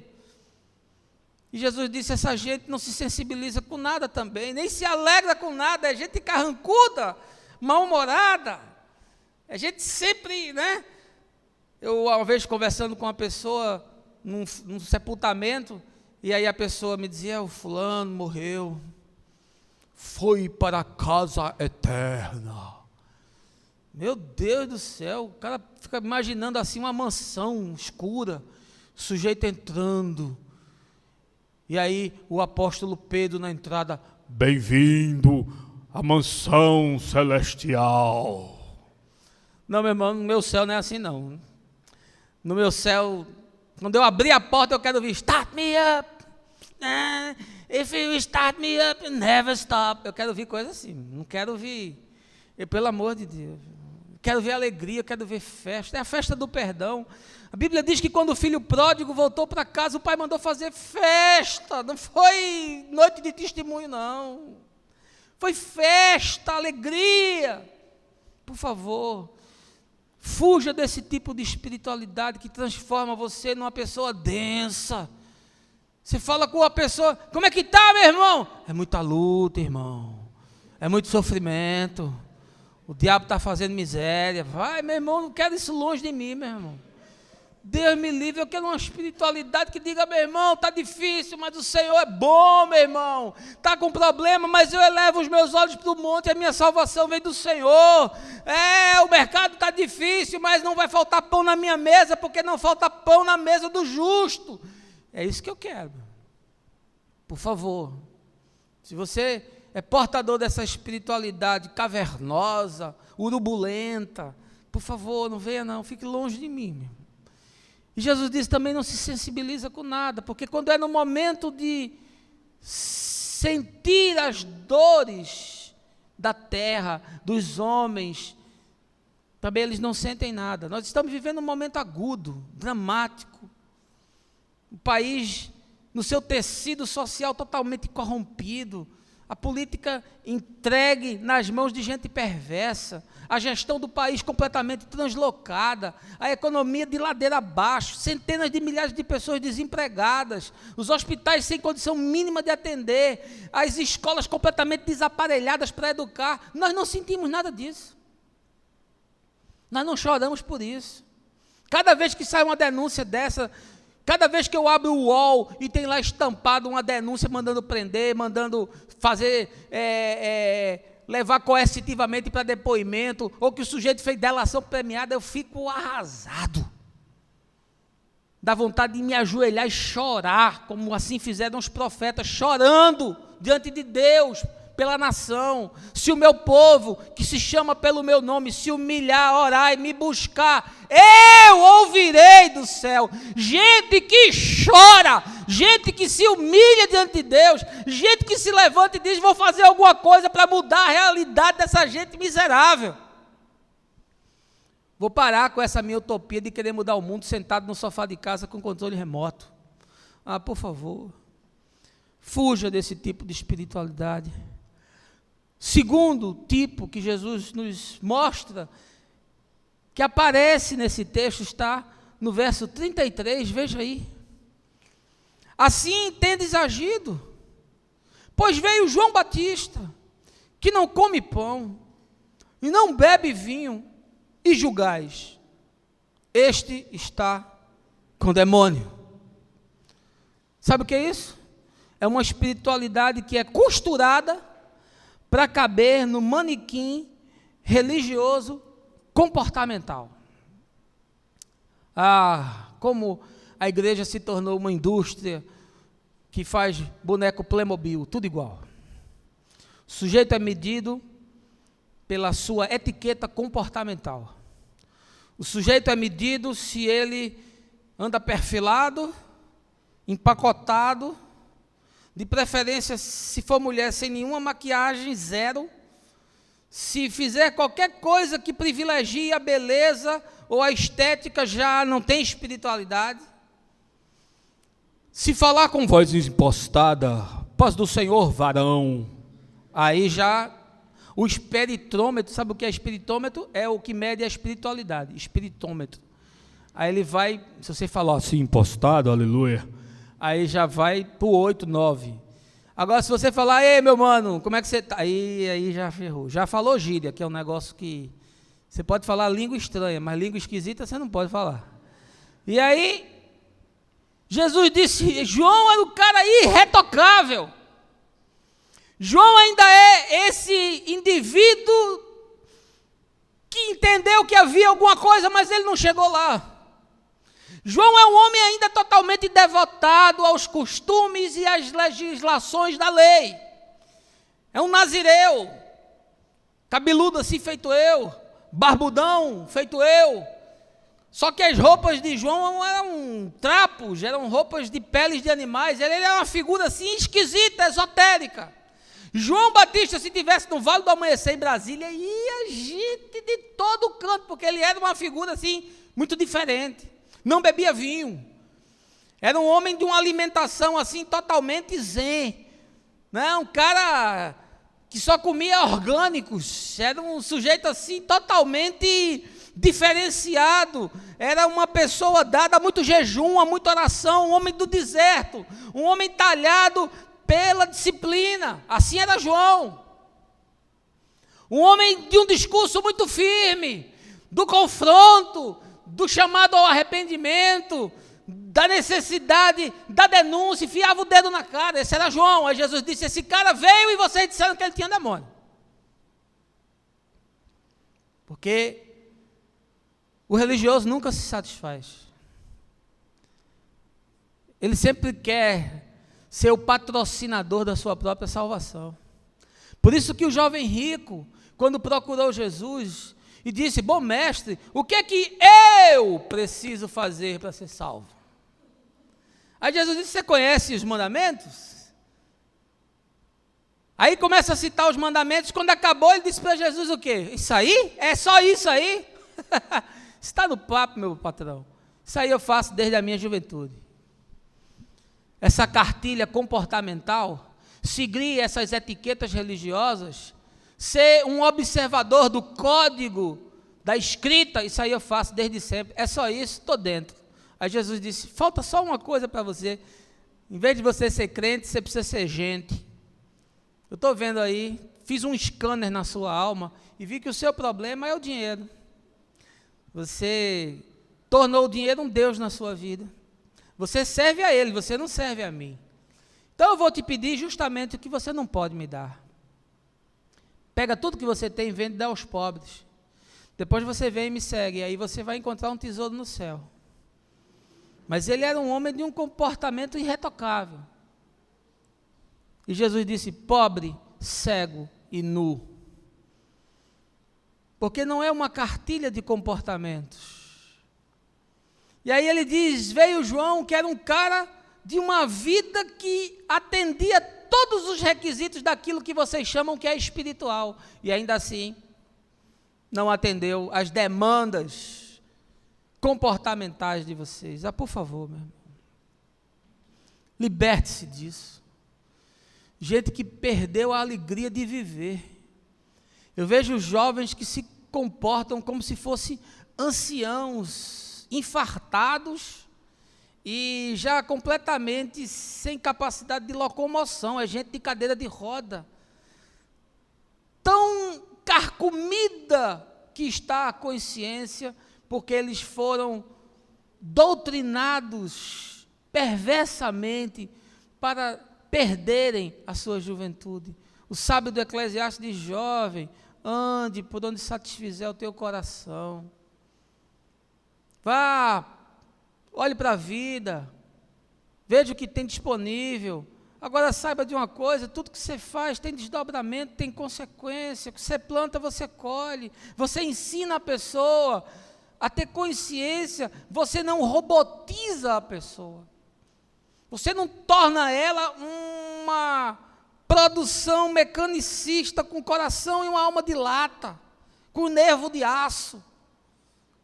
E Jesus disse, essa gente não se sensibiliza com nada também, nem se alegra com nada, é gente carrancuda, mal-humorada, A gente sempre, né? Eu, uma vez, conversando com uma pessoa num sepultamento, e aí a pessoa me dizia, o fulano morreu, foi para a casa eterna. Meu Deus do céu, o cara fica imaginando assim uma mansão escura, o sujeito entrando, e aí o apóstolo Pedro na entrada, bem-vindo à mansão celestial. Não, meu irmão, no meu céu não é assim não. No meu céu, quando eu abrir a porta, eu quero ouvir, start me up. If you start me up, never stop. Eu quero ouvir coisa assim, não quero ouvir, pelo amor de Deus. Quero ver alegria, quero ver festa. É a festa do perdão. A Bíblia diz que quando o filho pródigo voltou para casa, o pai mandou fazer festa. Não foi noite de testemunho, não. Foi festa, alegria. Por favor, fuja desse tipo de espiritualidade que transforma você numa pessoa densa. Você fala com a pessoa, como é que está, meu irmão? É muita luta, irmão. É muito sofrimento. O diabo está fazendo miséria. Vai, meu irmão, não quero isso longe de mim, meu irmão. Deus me livre, eu quero uma espiritualidade que diga, meu irmão, está difícil, mas o Senhor é bom, meu irmão. Está com problema, mas eu elevo os meus olhos para o monte, a minha salvação vem do Senhor. O mercado está difícil, mas não vai faltar pão na minha mesa, porque não falta pão na mesa do justo. É isso que eu quero. Por favor, se você é portador dessa espiritualidade cavernosa, urubulenta, por favor, não venha não, fique longe de mim, meu. E Jesus disse também, não se sensibiliza com nada, porque quando é no momento de sentir as dores da terra, dos homens, também eles não sentem nada. Nós estamos vivendo um momento agudo, dramático, o país no seu tecido social totalmente corrompido, a política entregue nas mãos de gente perversa, a gestão do país completamente translocada, a economia de ladeira abaixo, centenas de milhares de pessoas desempregadas, os hospitais sem condição mínima de atender, as escolas completamente desaparelhadas para educar. Nós não sentimos nada disso. Nós não choramos por isso. Cada vez que sai uma denúncia dessa, cada vez que eu abro o UOL e tem lá estampado uma denúncia mandando prender, mandando fazer, levar coercitivamente para depoimento, ou que o sujeito fez delação premiada, eu fico arrasado. Dá vontade de me ajoelhar e chorar, como assim fizeram os profetas, chorando diante de Deus, pela nação. Se o meu povo, que se chama pelo meu nome, se humilhar, orar e me buscar, eu ouvirei do céu. Gente que chora, gente que se humilha diante de Deus, gente que se levanta e diz, vou fazer alguma coisa para mudar a realidade dessa gente miserável. Vou parar com essa minha utopia de querer mudar o mundo sentado no sofá de casa com controle remoto. Por favor, fuja desse tipo de espiritualidade. Segundo tipo que Jesus nos mostra, que aparece nesse texto, está no verso 33, veja aí. Assim tendes agido, pois veio João Batista, que não come pão, e não bebe vinho, e julgais, este está com demônio. Sabe o que é isso? É uma espiritualidade que é costurada para caber no manequim religioso comportamental. Como a igreja se tornou uma indústria que faz boneco Playmobil, tudo igual. O sujeito é medido pela sua etiqueta comportamental. O sujeito é medido se ele anda perfilado, empacotado, de preferência, se for mulher, sem nenhuma maquiagem, zero. Se fizer qualquer coisa que privilegie a beleza ou a estética, já não tem espiritualidade. Se falar com voz impostada, paz do Senhor, varão, aí já o espiritrômetro, sabe o que é espiritrômetro? É o que mede a espiritualidade, espiritômetro. Aí ele vai, se você falar assim, impostado, aleluia, aí já vai para o 8, 9. Agora, se você falar, ei, meu mano, como é que você está? Aí já ferrou. Já falou gíria, que é um negócio que Você pode falar língua estranha, mas língua esquisita você não pode falar. E aí, Jesus disse, João era o cara irretocável. João ainda é esse indivíduo que entendeu que havia alguma coisa, mas ele não chegou lá. João é um homem ainda totalmente devotado aos costumes e às legislações da lei. É um nazireu, cabeludo assim feito eu, barbudão feito eu. Só que as roupas de João eram trapos, eram roupas de peles de animais. Ele era uma figura assim esquisita, esotérica. João Batista, se estivesse no Vale do Amanhecer em Brasília, ia gente de todo canto, porque ele era uma figura assim muito diferente. Não bebia vinho. Era um homem de uma alimentação assim totalmente zen. Né? Um cara que só comia orgânicos. Era um sujeito assim totalmente diferenciado. Era uma pessoa dada a muito jejum, a muita oração, um homem do deserto, um homem talhado pela disciplina. Assim era João. Um homem de um discurso muito firme, do confronto, do chamado ao arrependimento, da necessidade, da denúncia, enfiava o dedo na cara. Esse era João. Aí Jesus disse, esse cara veio e vocês disseram que ele tinha demônio. Porque o religioso nunca se satisfaz. Ele sempre quer ser o patrocinador da sua própria salvação. Por isso que o jovem rico, quando procurou Jesus e disse, bom mestre, o que é que eu preciso fazer para ser salvo? Aí Jesus disse, você conhece os mandamentos? Aí começa a citar os mandamentos, quando acabou ele disse para Jesus o quê? Isso aí? É só isso aí? Está no papo, meu patrão. Isso aí eu faço desde a minha juventude. Essa cartilha comportamental, seguir essas etiquetas religiosas, ser um observador do código da escrita, isso aí eu faço desde sempre. É só isso, estou dentro. Aí Jesus disse, falta só uma coisa para você. Em vez de você ser crente, você precisa ser gente. Eu estou vendo aí, fiz um scanner na sua alma e vi que o seu problema é o dinheiro. Você tornou o dinheiro um Deus na sua vida. Você serve a ele, você não serve a mim. Então eu vou te pedir justamente o que você não pode me dar. Pega tudo que você tem e vende e dá aos pobres. Depois você vem e me segue, e aí você vai encontrar um tesouro no céu. Mas ele era um homem de um comportamento irretocável. E Jesus disse, pobre, cego e nu. Porque não é uma cartilha de comportamentos. E aí ele diz, veio João, que era um cara de uma vida que atendia todos os requisitos daquilo que vocês chamam que é espiritual. E ainda assim, não atendeu às demandas comportamentais de vocês. Por favor, meu irmão. Liberte-se disso. Gente que perdeu a alegria de viver. Eu vejo jovens que se comportam como se fossem anciãos, infartados e já completamente sem capacidade de locomoção. É gente de cadeira de roda. Tão carcomida que está a consciência, porque eles foram doutrinados perversamente para perderem a sua juventude. O sábio do Eclesiastes diz, jovem, ande por onde satisfizer o teu coração. Vá, olhe para a vida, veja o que tem disponível. Agora saiba de uma coisa, tudo que você faz tem desdobramento, tem consequência. O que você planta, você colhe. Você ensina a pessoa a ter consciência, você não robotiza a pessoa. Você não torna ela uma produção mecanicista com coração e uma alma de lata, com nervo de aço,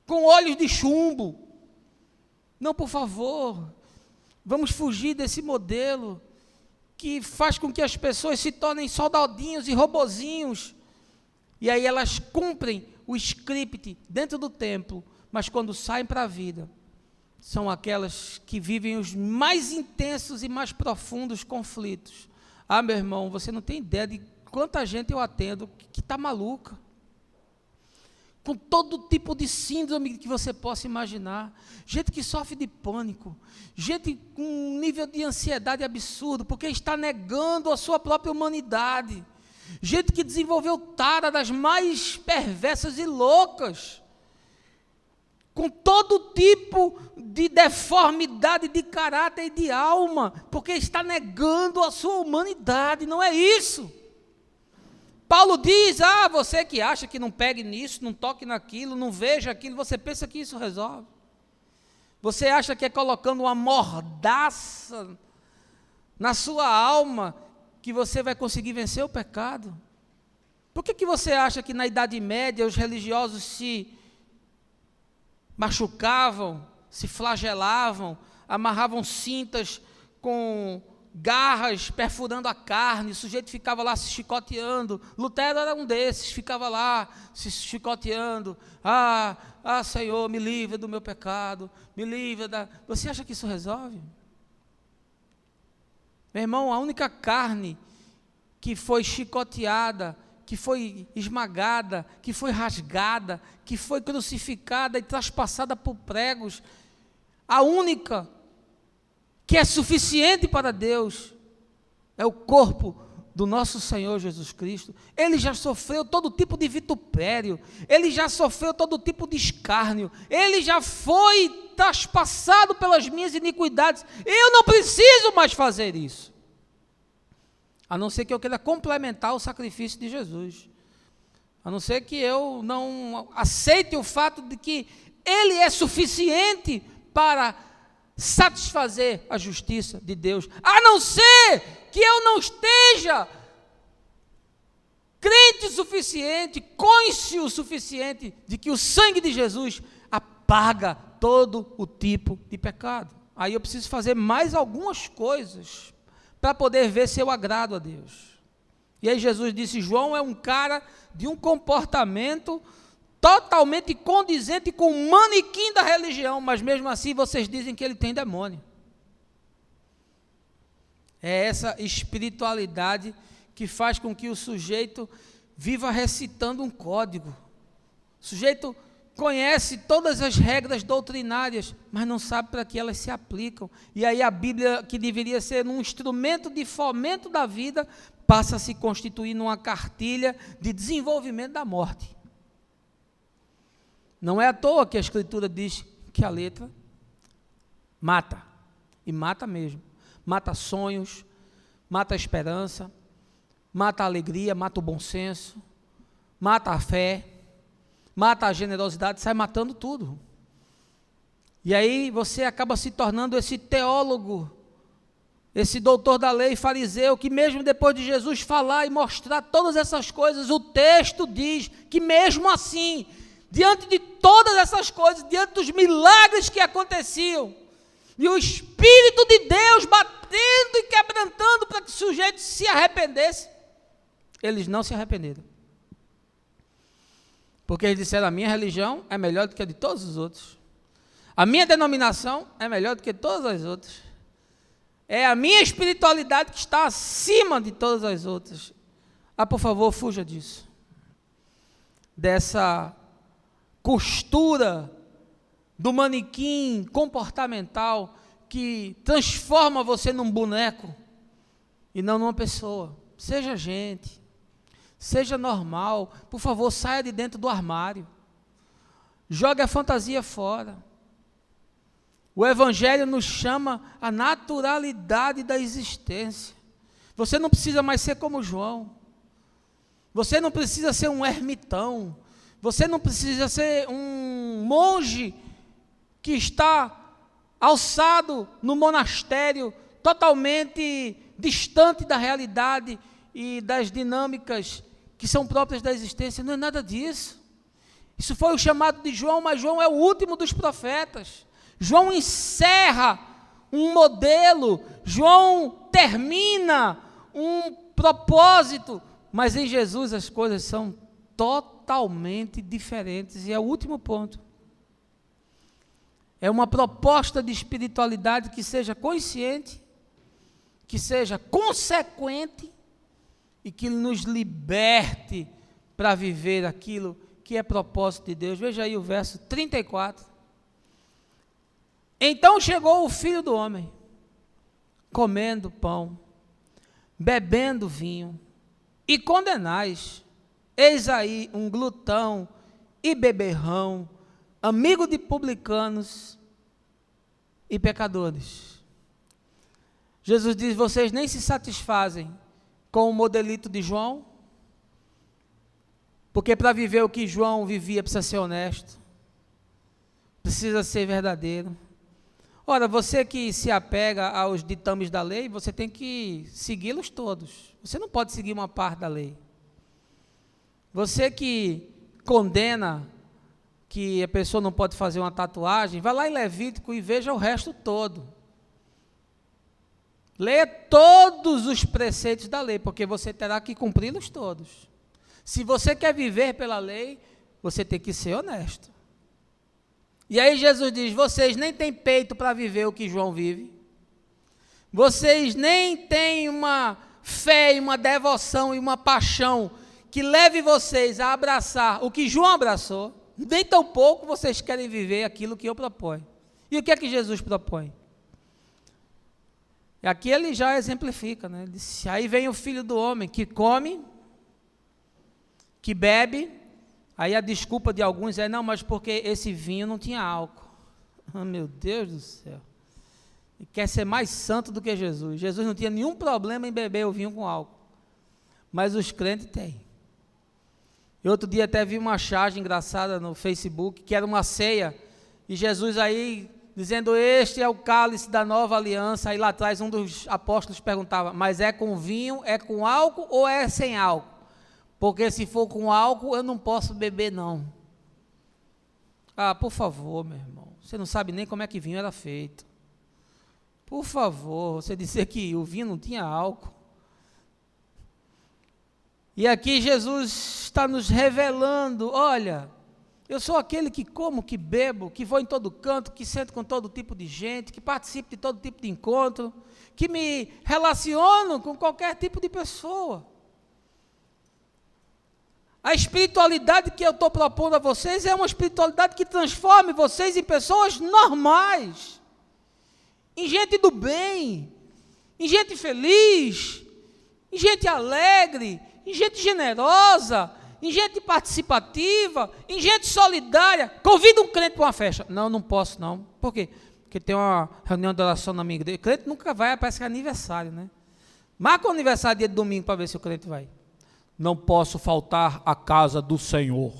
com olhos de chumbo. Não, por favor, vamos fugir desse modelo que faz com que as pessoas se tornem soldadinhos e robozinhos, e aí elas cumprem o script dentro do templo, mas quando saem para a vida, são aquelas que vivem os mais intensos e mais profundos conflitos. Meu irmão, você não tem ideia de quanta gente eu atendo que está maluca. com todo tipo de síndrome que você possa imaginar, gente que sofre de pânico, gente com um nível de ansiedade absurdo, porque está negando a sua própria humanidade, gente que desenvolveu tara das mais perversas e loucas, com todo tipo de deformidade de caráter e de alma, porque está negando a sua humanidade, não é isso. Paulo diz, você que acha que não pegue nisso, não toque naquilo, não veja aquilo, você pensa que isso resolve. Você acha que é colocando uma mordaça na sua alma que você vai conseguir vencer o pecado? Por que você acha que na Idade Média os religiosos se machucavam, se flagelavam, amarravam cintas com garras perfurando a carne, o sujeito ficava lá se chicoteando? Lutero era um desses, ficava lá se chicoteando, Senhor, me livre do meu pecado, me livre da... Você acha que isso resolve? Meu irmão, a única carne que foi chicoteada, que foi esmagada, que foi rasgada, que foi crucificada e traspassada por pregos, a única que é suficiente para Deus é o corpo do nosso Senhor Jesus Cristo. Ele já sofreu todo tipo de vitupério, ele já sofreu todo tipo de escárnio, ele já foi traspassado pelas minhas iniquidades. Eu não preciso mais fazer isso, a não ser que eu queira complementar o sacrifício de Jesus, a não ser que eu não aceite o fato de que Ele é suficiente para satisfazer a justiça de Deus, a não ser que eu não esteja crente o suficiente, cônscio o suficiente de que o sangue de Jesus apaga todo o tipo de pecado. Aí eu preciso fazer mais algumas coisas para poder ver se eu agrado a Deus. E aí Jesus disse, João é um cara de um comportamento totalmente condizente com o manequim da religião, mas mesmo assim vocês dizem que ele tem demônio. É essa espiritualidade que faz com que o sujeito viva recitando um código. O sujeito conhece todas as regras doutrinárias, mas não sabe para que elas se aplicam. E aí a Bíblia, que deveria ser um instrumento de fomento da vida, passa a se constituir numa cartilha de desenvolvimento da morte. Não é à toa que a Escritura diz que a letra mata, e mata mesmo. Mata sonhos, mata a esperança, mata a alegria, mata o bom senso, mata a fé, mata a generosidade, sai matando tudo. E aí você acaba se tornando esse teólogo, esse doutor da lei, fariseu, que mesmo depois de Jesus falar e mostrar todas essas coisas, o texto diz que mesmo assim, diante de todas essas coisas, diante dos milagres que aconteciam, e o Espírito de Deus batendo e quebrantando para que o sujeito se arrependesse, eles não se arrependeram. Porque eles disseram, a minha religião é melhor do que a de todos os outros. A minha denominação é melhor do que todas as outras. É a minha espiritualidade que está acima de todas as outras. Por favor, fuja disso. Dessa costura do manequim comportamental que transforma você num boneco e não numa pessoa. Seja gente, seja normal, por favor, saia de dentro do armário, jogue a fantasia fora. O Evangelho nos chama a naturalidade da existência. Você não precisa mais ser como João, você não precisa ser um ermitão, você não precisa ser um monge que está alçado no monastério, totalmente distante da realidade e das dinâmicas que são próprias da existência. Não é nada disso. Isso foi o chamado de João, mas João é o último dos profetas. João encerra um modelo, João termina um propósito, mas em Jesus as coisas são totalmente diferentes. E é o último ponto. É uma proposta de espiritualidade que seja consciente, que seja consequente e que nos liberte para viver aquilo que é propósito de Deus. Veja aí o verso 34. Então chegou o Filho do Homem, comendo pão, bebendo vinho, e condenais, eis aí um glutão e beberrão, amigo de publicanos e pecadores. Jesus diz, vocês nem se satisfazem com o modelito de João, porque para viver o que João vivia precisa ser honesto, precisa ser verdadeiro. Ora, você que se apega aos ditames da lei, você tem que segui-los todos. Você não pode seguir uma parte da lei. Você que condena que a pessoa não pode fazer uma tatuagem, vai lá em Levítico e veja o resto todo. Leia todos os preceitos da lei, porque você terá que cumpri-los todos. Se você quer viver pela lei, você tem que ser honesto. E aí Jesus diz, vocês nem têm peito para viver o que João vive. Vocês nem têm uma fé e uma devoção e uma paixão que leve vocês a abraçar o que João abraçou. Nem tão pouco vocês querem viver aquilo que eu proponho. E o que é que Jesus propõe? E aqui ele já exemplifica, né? Ele disse, aí vem o Filho do Homem que come, que bebe. Aí a desculpa de alguns é, não, mas porque esse vinho não tinha álcool. Oh, meu Deus do céu. E quer ser mais santo do que Jesus. Jesus não tinha nenhum problema em beber o vinho com álcool. Mas os crentes têm. E outro dia até vi uma charge engraçada no Facebook, que era uma ceia, e Jesus aí dizendo, este é o cálice da nova aliança. Aí lá atrás um dos apóstolos perguntava, mas é com vinho, é com álcool ou é sem álcool? Porque se for com álcool, eu não posso beber, não. Ah, por favor, meu irmão, você não sabe nem como é que vinho era feito. Por favor, você dizer que o vinho não tinha álcool. E aqui Jesus está nos revelando, olha, eu sou aquele que como, que bebo, que vou em todo canto, que sento com todo tipo de gente, que participo de todo tipo de encontro, que me relaciono com qualquer tipo de pessoa. A espiritualidade que eu estou propondo a vocês é uma espiritualidade que transforme vocês em pessoas normais, em gente do bem, em gente feliz, em gente alegre, em gente generosa, em gente participativa, em gente solidária. Convida um crente para uma festa. Não, não posso não. Por quê? Porque tem uma reunião de oração na minha igreja. O crente nunca vai, parece que é aniversário, né? Marca o aniversário dia de domingo para ver se o crente vai. Não posso faltar à casa do Senhor.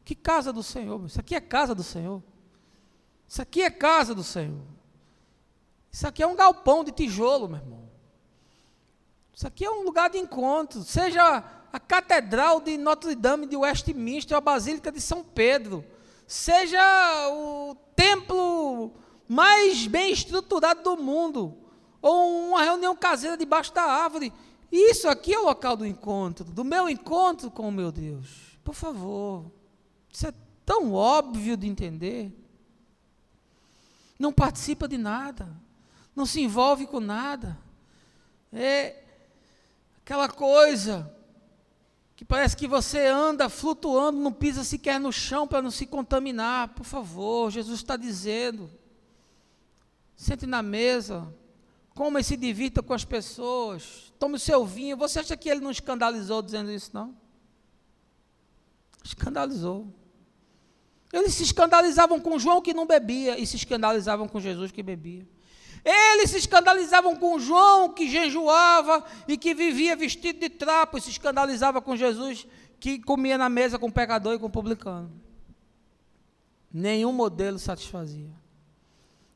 Que casa do Senhor? Isso aqui é casa do Senhor. Isso aqui é casa do Senhor. Isso aqui é um galpão de tijolo, meu irmão. Isso aqui é um lugar de encontro. Seja a Catedral de Notre Dame de Westminster, ou a Basílica de São Pedro. Seja o templo mais bem estruturado do mundo. Ou uma reunião caseira debaixo da árvore. Isso aqui é o local do encontro, do meu encontro com o meu Deus. Por favor, isso é tão óbvio de entender. Não participa de nada, não se envolve com nada. É aquela coisa que parece que você anda flutuando, não pisa sequer no chão para não se contaminar. Por favor, Jesus está dizendo, sente na mesa, coma e se divirta com as pessoas, tome o seu vinho. Você acha que ele não escandalizou dizendo isso, não? Escandalizou. Eles se escandalizavam com João que não bebia, e se escandalizavam com Jesus que bebia. Eles se escandalizavam com João que jejuava e que vivia vestido de trapo, e se escandalizava com Jesus que comia na mesa com pecador e com publicano. Nenhum modelo satisfazia.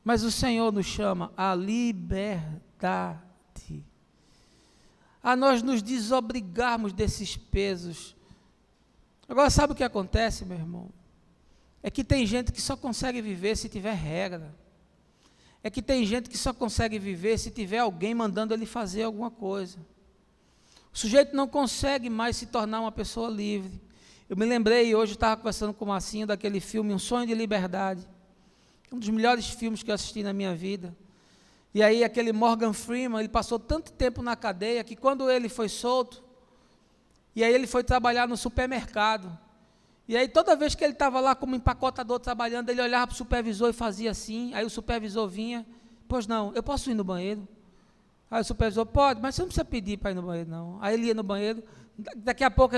Mas o Senhor nos chama à liberdade, a nós nos desobrigarmos desses pesos. Agora, sabe o que acontece, meu irmão? É que tem gente que só consegue viver se tiver regra. É que tem gente que só consegue viver se tiver alguém mandando ele fazer alguma coisa. O sujeito não consegue mais se tornar uma pessoa livre. Eu me lembrei, hoje estava conversando com o Marcinho, daquele filme Um Sonho de Liberdade. Um dos melhores filmes que eu assisti na minha vida. E aí aquele Morgan Freeman, ele passou tanto tempo na cadeia, que quando ele foi solto, e aí ele foi trabalhar no supermercado, E aí toda vez que ele estava lá como empacotador trabalhando, ele olhava para o supervisor e fazia assim, aí o supervisor vinha, pois não, eu posso ir no banheiro? Aí o supervisor, pode, mas você não precisa pedir para ir no banheiro não. Aí ele ia no banheiro, daqui a pouco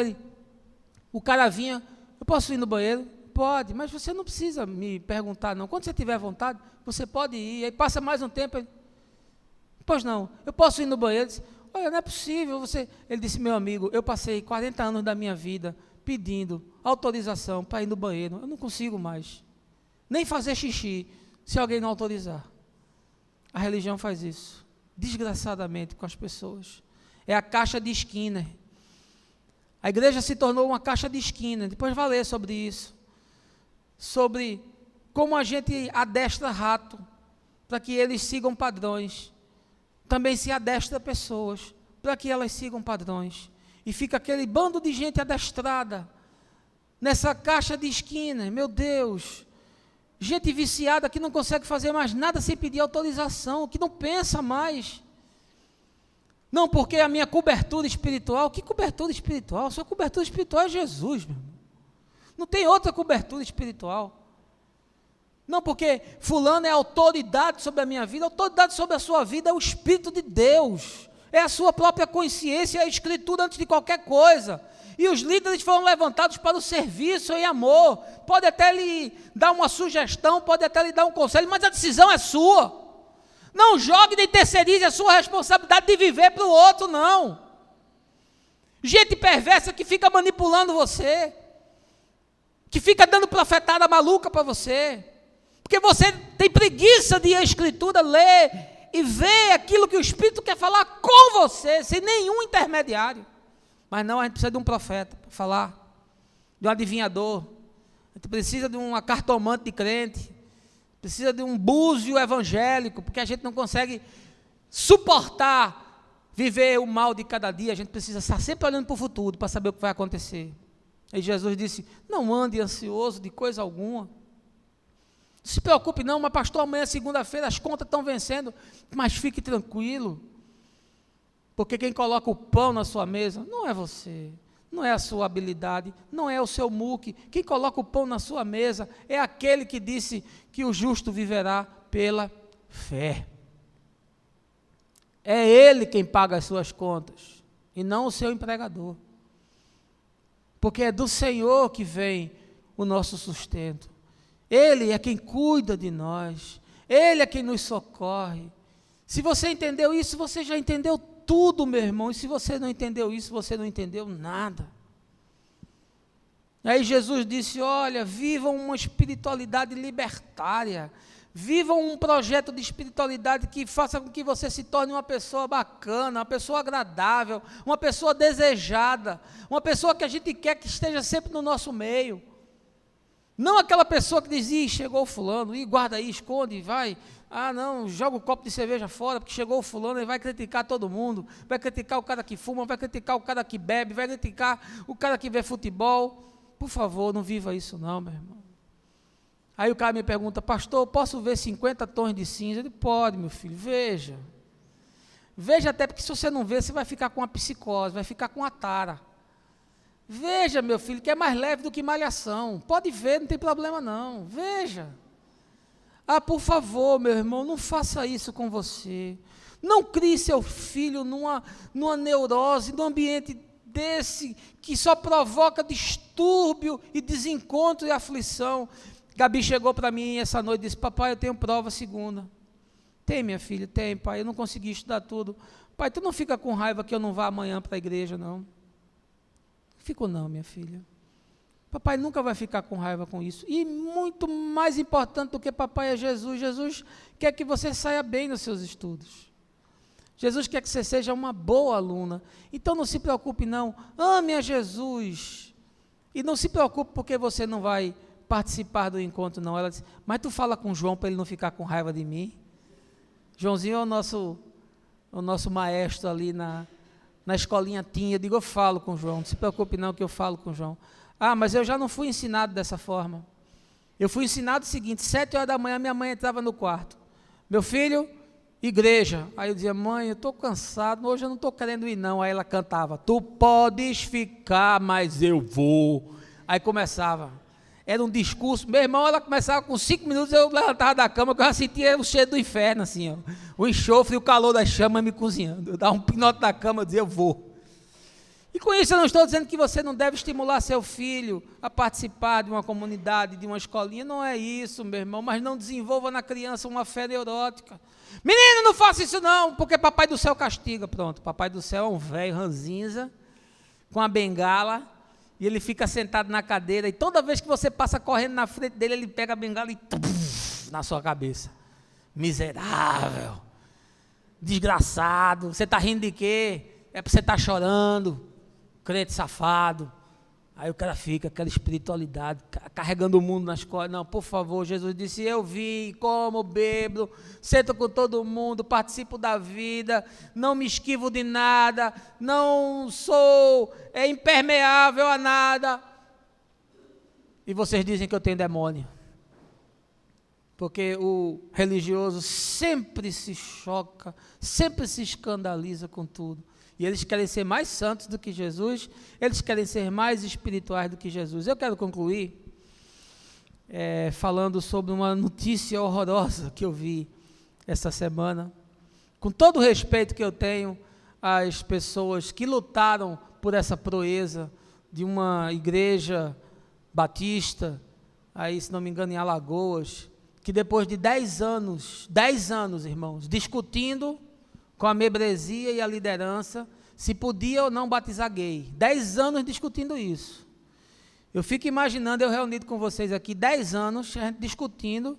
o cara vinha, eu posso ir no banheiro? Pode, mas você não precisa me perguntar não, quando você tiver vontade, você pode ir, aí passa mais um tempo, pois não, eu posso ir no banheiro? Disse, olha, não é possível, ele disse, meu amigo, eu passei 40 anos da minha vida pedindo autorização para ir no banheiro, eu não consigo mais, nem fazer xixi, se alguém não autorizar. A religião faz isso, desgraçadamente com as pessoas, é a caixa de Skinner. A igreja se tornou uma caixa de Skinner, depois vai ler sobre isso, sobre como a gente adestra rato, para que eles sigam padrões, também se adestra pessoas, para que elas sigam padrões, e fica aquele bando de gente adestrada, nessa caixa de Skinner, meu Deus, gente viciada que não consegue fazer mais nada sem pedir autorização, que não pensa mais, não, porque a minha cobertura espiritual, que cobertura espiritual? A sua cobertura espiritual é Jesus, meu irmão. Não tem outra cobertura espiritual. Não, porque fulano é autoridade sobre a minha vida, autoridade sobre a sua vida é o Espírito de Deus, é a sua própria consciência, é a Escritura antes de qualquer coisa. E os líderes foram levantados para o serviço e amor, pode até lhe dar uma sugestão, pode até lhe dar um conselho, mas a decisão é sua. Não jogue nem terceirize a sua responsabilidade de viver para o outro, não. Gente perversa que fica manipulando você, que fica dando profetada maluca para você, porque você tem preguiça de ir à Escritura, ler e ver aquilo que o Espírito quer falar com você, sem nenhum intermediário. Mas não, a gente precisa de um profeta para falar, de um adivinhador, a gente precisa de uma cartomante de crente, precisa de um búzio evangélico, porque a gente não consegue suportar viver o mal de cada dia, a gente precisa estar sempre olhando para o futuro, para saber o que vai acontecer. Aí Jesus disse, não ande ansioso de coisa alguma, não se preocupe não, mas pastor, amanhã é segunda-feira, as contas estão vencendo, mas fique tranquilo, porque quem coloca o pão na sua mesa, não é você, não é a sua habilidade, não é o seu muque, quem coloca o pão na sua mesa, é aquele que disse que o justo viverá pela fé, é ele quem paga as suas contas, e não o seu empregador, porque é do Senhor que vem o nosso sustento, Ele é quem cuida de nós, Ele é quem nos socorre. Se você entendeu isso, você já entendeu tudo, meu irmão, e se você não entendeu isso, você não entendeu nada. Aí Jesus disse, olha, vivam uma espiritualidade libertária, vivam um projeto de espiritualidade que faça com que você se torne uma pessoa bacana, uma pessoa agradável, uma pessoa desejada, uma pessoa que a gente quer que esteja sempre no nosso meio. Não aquela pessoa que diz, chegou o fulano, e guarda aí, esconde, vai, não, joga o copo de cerveja fora, porque chegou o fulano e vai criticar todo mundo, vai criticar o cara que fuma, vai criticar o cara que bebe, vai criticar o cara que vê futebol. Por favor, não viva isso não, meu irmão. Aí o cara me pergunta, pastor, posso ver 50 tons de cinza? Ele pode, meu filho, veja. Veja até, porque se você não ver, você vai ficar com uma psicose, vai ficar com uma tara. Veja, meu filho, que é mais leve do que malhação. Pode ver, não tem problema não. Veja. Por favor, meu irmão, não faça isso com você. Não crie seu filho numa neurose, num ambiente desse, que só provoca distúrbio e desencontro e aflição. Gabi chegou para mim essa noite e disse, papai, eu tenho prova segunda. Tem, minha filha? Tem, pai, eu não consegui estudar tudo. Pai, tu não fica com raiva que eu não vá amanhã para a igreja, não? Fico não, minha filha. Papai nunca vai ficar com raiva com isso. E muito mais importante do que papai é Jesus. Jesus quer que você saia bem nos seus estudos. Jesus quer que você seja uma boa aluna. Então não se preocupe não. Ame a Jesus. E não se preocupe porque você não vai participar do encontro não. Ela disse, mas tu fala com o João para ele não ficar com raiva de mim? Joãozinho é o nosso maestro ali na escolinha tinha, eu digo, eu falo com o João, não se preocupe não que eu falo com o João. Mas eu já não fui ensinado dessa forma. Eu fui ensinado o seguinte, 7 horas da manhã, minha mãe entrava no quarto. Meu filho, igreja. Aí eu dizia, mãe, eu estou cansado, hoje eu não estou querendo ir não. Aí ela cantava, tu podes ficar, mas eu vou. Aí começava. Era um discurso. Meu irmão, ela começava com 5 minutos, eu levantava da cama, que eu já sentia o cheiro do inferno, assim, ó. O enxofre e o calor das chamas me cozinhando. Eu dava um pinote da cama e dizia, eu vou. E com isso eu não estou dizendo que você não deve estimular seu filho a participar de uma comunidade, de uma escolinha. Não é isso, meu irmão. Mas não desenvolva na criança uma fé neurótica. Menino, não faça isso não, porque papai do céu castiga. Pronto, papai do céu é um velho ranzinza, com a bengala, e ele fica sentado na cadeira, e toda vez que você passa correndo na frente dele, ele pega a bengala e na sua cabeça. Miserável, desgraçado, você está rindo de quê? É porque você está chorando, crente safado. Aí o cara fica, aquela espiritualidade, carregando o mundo nas costas. Não, por favor, Jesus disse, eu vim, como, bebo, sento com todo mundo, participo da vida, não me esquivo de nada, não sou impermeável a nada. E vocês dizem que eu tenho demônio. Porque o religioso sempre se choca, sempre se escandaliza com tudo. E eles querem ser mais santos do que Jesus, eles querem ser mais espirituais do que Jesus. Eu quero concluir falando sobre uma notícia horrorosa que eu vi essa semana. Com todo o respeito que eu tenho às pessoas que lutaram por essa proeza de uma igreja batista, aí, se não me engano, em Alagoas, que depois de 10 anos, irmãos, discutindo com a membresia e a liderança, se podia ou não batizar gay. 10 anos discutindo isso. Eu fico imaginando, eu reunido com vocês aqui, 10 anos, a gente discutindo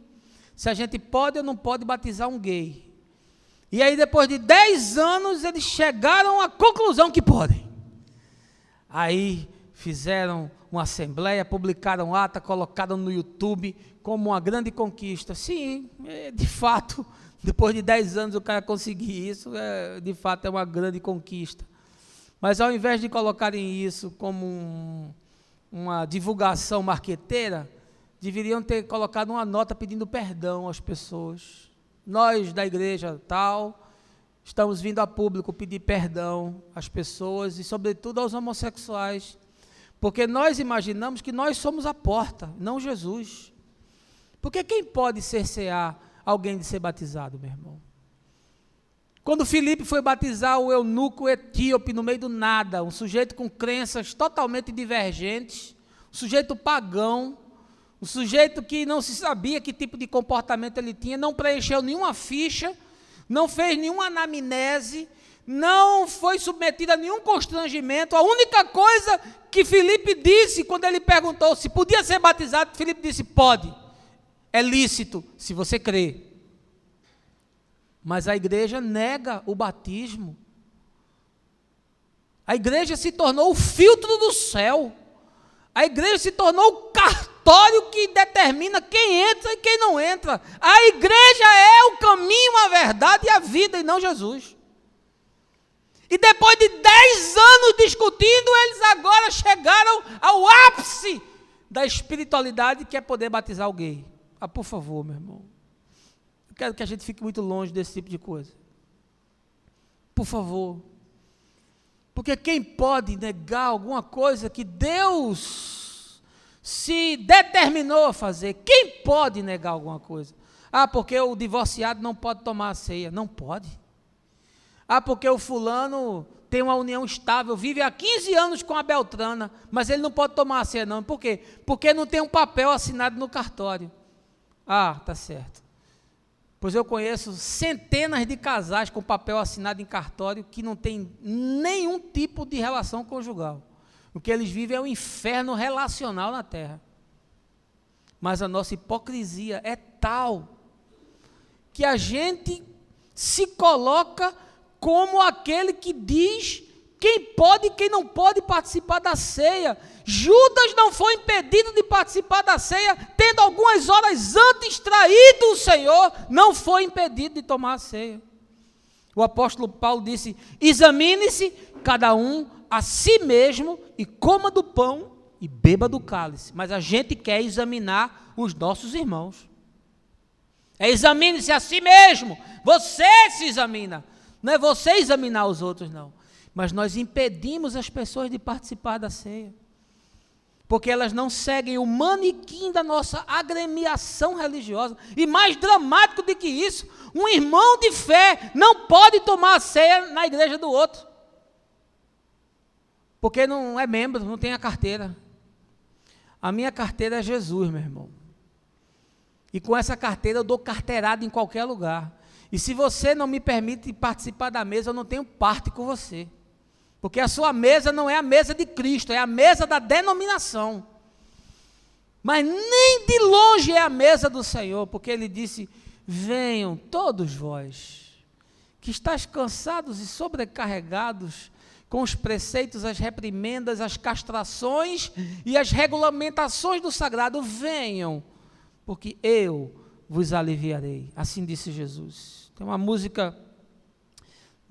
se a gente pode ou não pode batizar um gay. E aí, depois de 10 anos, eles chegaram à conclusão que podem. Aí, fizeram uma assembleia, publicaram ata, colocaram no YouTube como uma grande conquista. Sim, de fato, depois de 10 anos o cara conseguir isso, de fato é uma grande conquista. Mas ao invés de colocarem isso como uma divulgação marqueteira, deveriam ter colocado uma nota pedindo perdão às pessoas. Nós da igreja tal, estamos vindo a público pedir perdão às pessoas e sobretudo aos homossexuais, porque nós imaginamos que nós somos a porta, não Jesus. Porque quem pode cercear alguém de ser batizado, meu irmão? Quando Filipe foi batizar o eunuco etíope no meio do nada, um sujeito com crenças totalmente divergentes, um sujeito pagão, um sujeito que não se sabia que tipo de comportamento ele tinha, não preencheu nenhuma ficha, não fez nenhuma anamnese, não foi submetido a nenhum constrangimento. A única coisa que Filipe disse quando ele perguntou se podia ser batizado, Filipe disse, pode, é lícito, se você crê. Mas a igreja nega o batismo. A igreja se tornou o filtro do céu. A igreja se tornou o cartório que determina quem entra e quem não entra. A igreja é o caminho, a verdade e a vida, e não Jesus. E depois de 10 anos discutindo, eles agora chegaram ao ápice da espiritualidade, que é poder batizar alguém. Ah, por favor, meu irmão. Eu quero que a gente fique muito longe desse tipo de coisa. Por favor. Porque quem pode negar alguma coisa que Deus se determinou a fazer? Quem pode negar alguma coisa? Ah, porque o divorciado não pode tomar a ceia. Não pode. Ah, porque o fulano tem uma união estável, vive há 15 anos com a Beltrana, mas ele não pode tomar a ceia, não. Por quê? Porque não tem um papel assinado no cartório. Ah, tá certo. Pois eu conheço centenas de casais com papel assinado em cartório que não tem nenhum tipo de relação conjugal. O que eles vivem é um inferno relacional na terra. Mas a nossa hipocrisia é tal que a gente se coloca como aquele que diz quem pode e quem não pode participar da ceia. Judas não foi impedido de participar da ceia, tendo algumas horas antes traído o Senhor, não foi impedido de tomar a ceia. O apóstolo Paulo disse, examine-se cada um a si mesmo e coma do pão e beba do cálice. Mas a gente quer examinar os nossos irmãos. Examine-se a si mesmo, você se examina. Não é você examinar os outros, não. Mas nós impedimos as pessoas de participar da ceia. porque elas não seguem o manequim da nossa agremiação religiosa. E mais dramático do que isso, um irmão de fé não pode tomar a ceia na igreja do outro, porque não é membro, não tem a carteira. A minha carteira é Jesus, meu irmão. E com essa carteira eu dou carteirada em qualquer lugar. E se você não me permite participar da mesa, eu não tenho parte com você. Porque a sua mesa não é a mesa de Cristo, é a mesa da denominação. Mas nem de longe é a mesa do Senhor, porque Ele disse: venham todos vós, que estáis cansados e sobrecarregados com os preceitos, as reprimendas, as castrações e as regulamentações do sagrado, venham, porque eu vos aliviarei. Assim disse Jesus. Tem uma música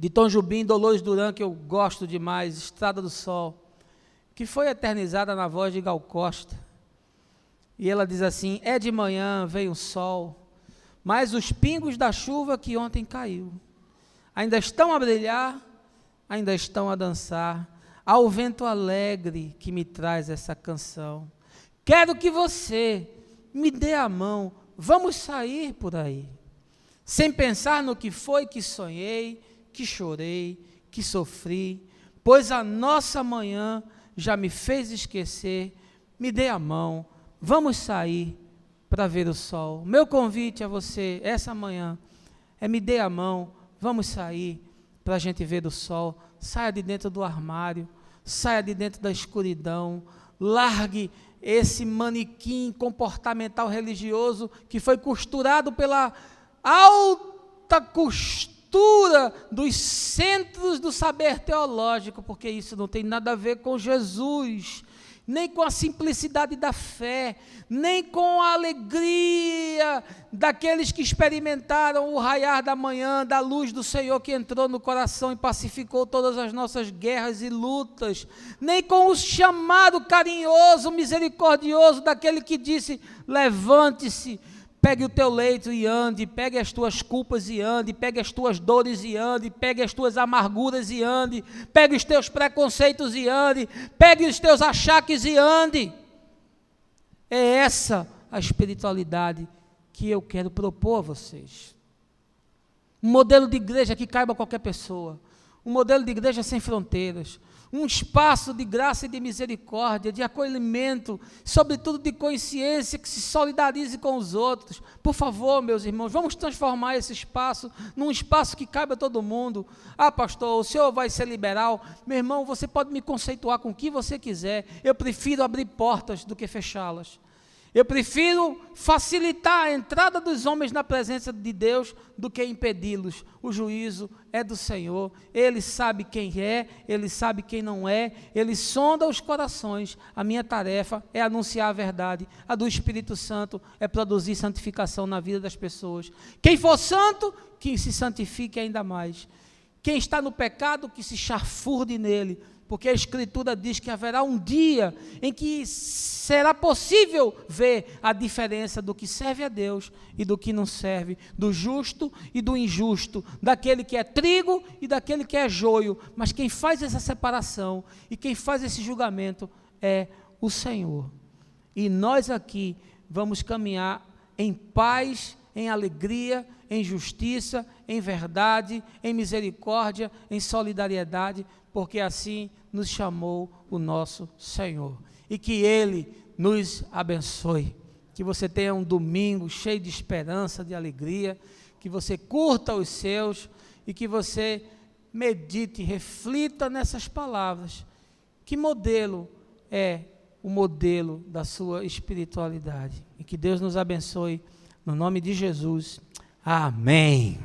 de Tom Jobim, Dolores Duran, que eu gosto demais, Estrada do Sol, que foi eternizada na voz de Gal Costa. E ela diz assim: é de manhã, vem o sol, mas os pingos da chuva que ontem caiu ainda estão a brilhar, ainda estão a dançar, ao vento alegre que me traz essa canção. Quero que você me dê a mão, vamos sair por aí, sem pensar no que foi que sonhei, que chorei, que sofri, pois a nossa manhã já me fez esquecer. Me dê a mão, vamos sair para ver o sol. Meu convite a você essa manhã é: me dê a mão, vamos sair para a gente ver o sol. Saia de dentro do armário, saia de dentro da escuridão, largue esse manequim comportamental religioso que foi costurado pela alta costura dos centros do saber teológico, porque isso não tem nada a ver com Jesus, nem com a simplicidade da fé, nem com a alegria daqueles que experimentaram o raiar da manhã, da luz do Senhor que entrou no coração e pacificou todas as nossas guerras e lutas, nem com o chamado carinhoso, misericordioso daquele que disse: levante-se, pegue o teu leito e ande, pegue as tuas culpas e ande, pegue as tuas dores e ande, pegue as tuas amarguras e ande, pegue os teus preconceitos e ande, pegue os teus achaques e ande. É essa a espiritualidade que eu quero propor a vocês. Um modelo de igreja que caiba a qualquer pessoa, um modelo de igreja sem fronteiras, um espaço de graça e de misericórdia, de acolhimento, sobretudo de consciência, que se solidarize com os outros. Por favor, meus irmãos, vamos transformar esse espaço num espaço que caiba a todo mundo. Ah, pastor, o senhor vai ser liberal? Meu irmão, você pode me conceituar com o que você quiser. Eu prefiro abrir portas do que fechá-las. Eu prefiro facilitar a entrada dos homens na presença de Deus do que impedi-los. O juízo é do Senhor. Ele sabe quem é, Ele sabe quem não é, Ele sonda os corações. A minha tarefa é anunciar a verdade. A do Espírito Santo é produzir santificação na vida das pessoas. Quem for santo, que se santifique ainda mais. Quem está no pecado, que se chafurde nele, porque a Escritura diz que haverá um dia em que será possível ver a diferença do que serve a Deus e do que não serve, do justo e do injusto, daquele que é trigo e daquele que é joio. Mas quem faz essa separação e quem faz esse julgamento é o Senhor. E nós aqui vamos caminhar em paz, em alegria, em justiça, em verdade, em misericórdia, em solidariedade, porque assim nos chamou o nosso Senhor. E que Ele nos abençoe. Que você tenha um domingo cheio de esperança, de alegria, que você curta os seus e que você medite, reflita nessas palavras. Que modelo é o modelo da sua espiritualidade? E que Deus nos abençoe, no nome de Jesus. Amém.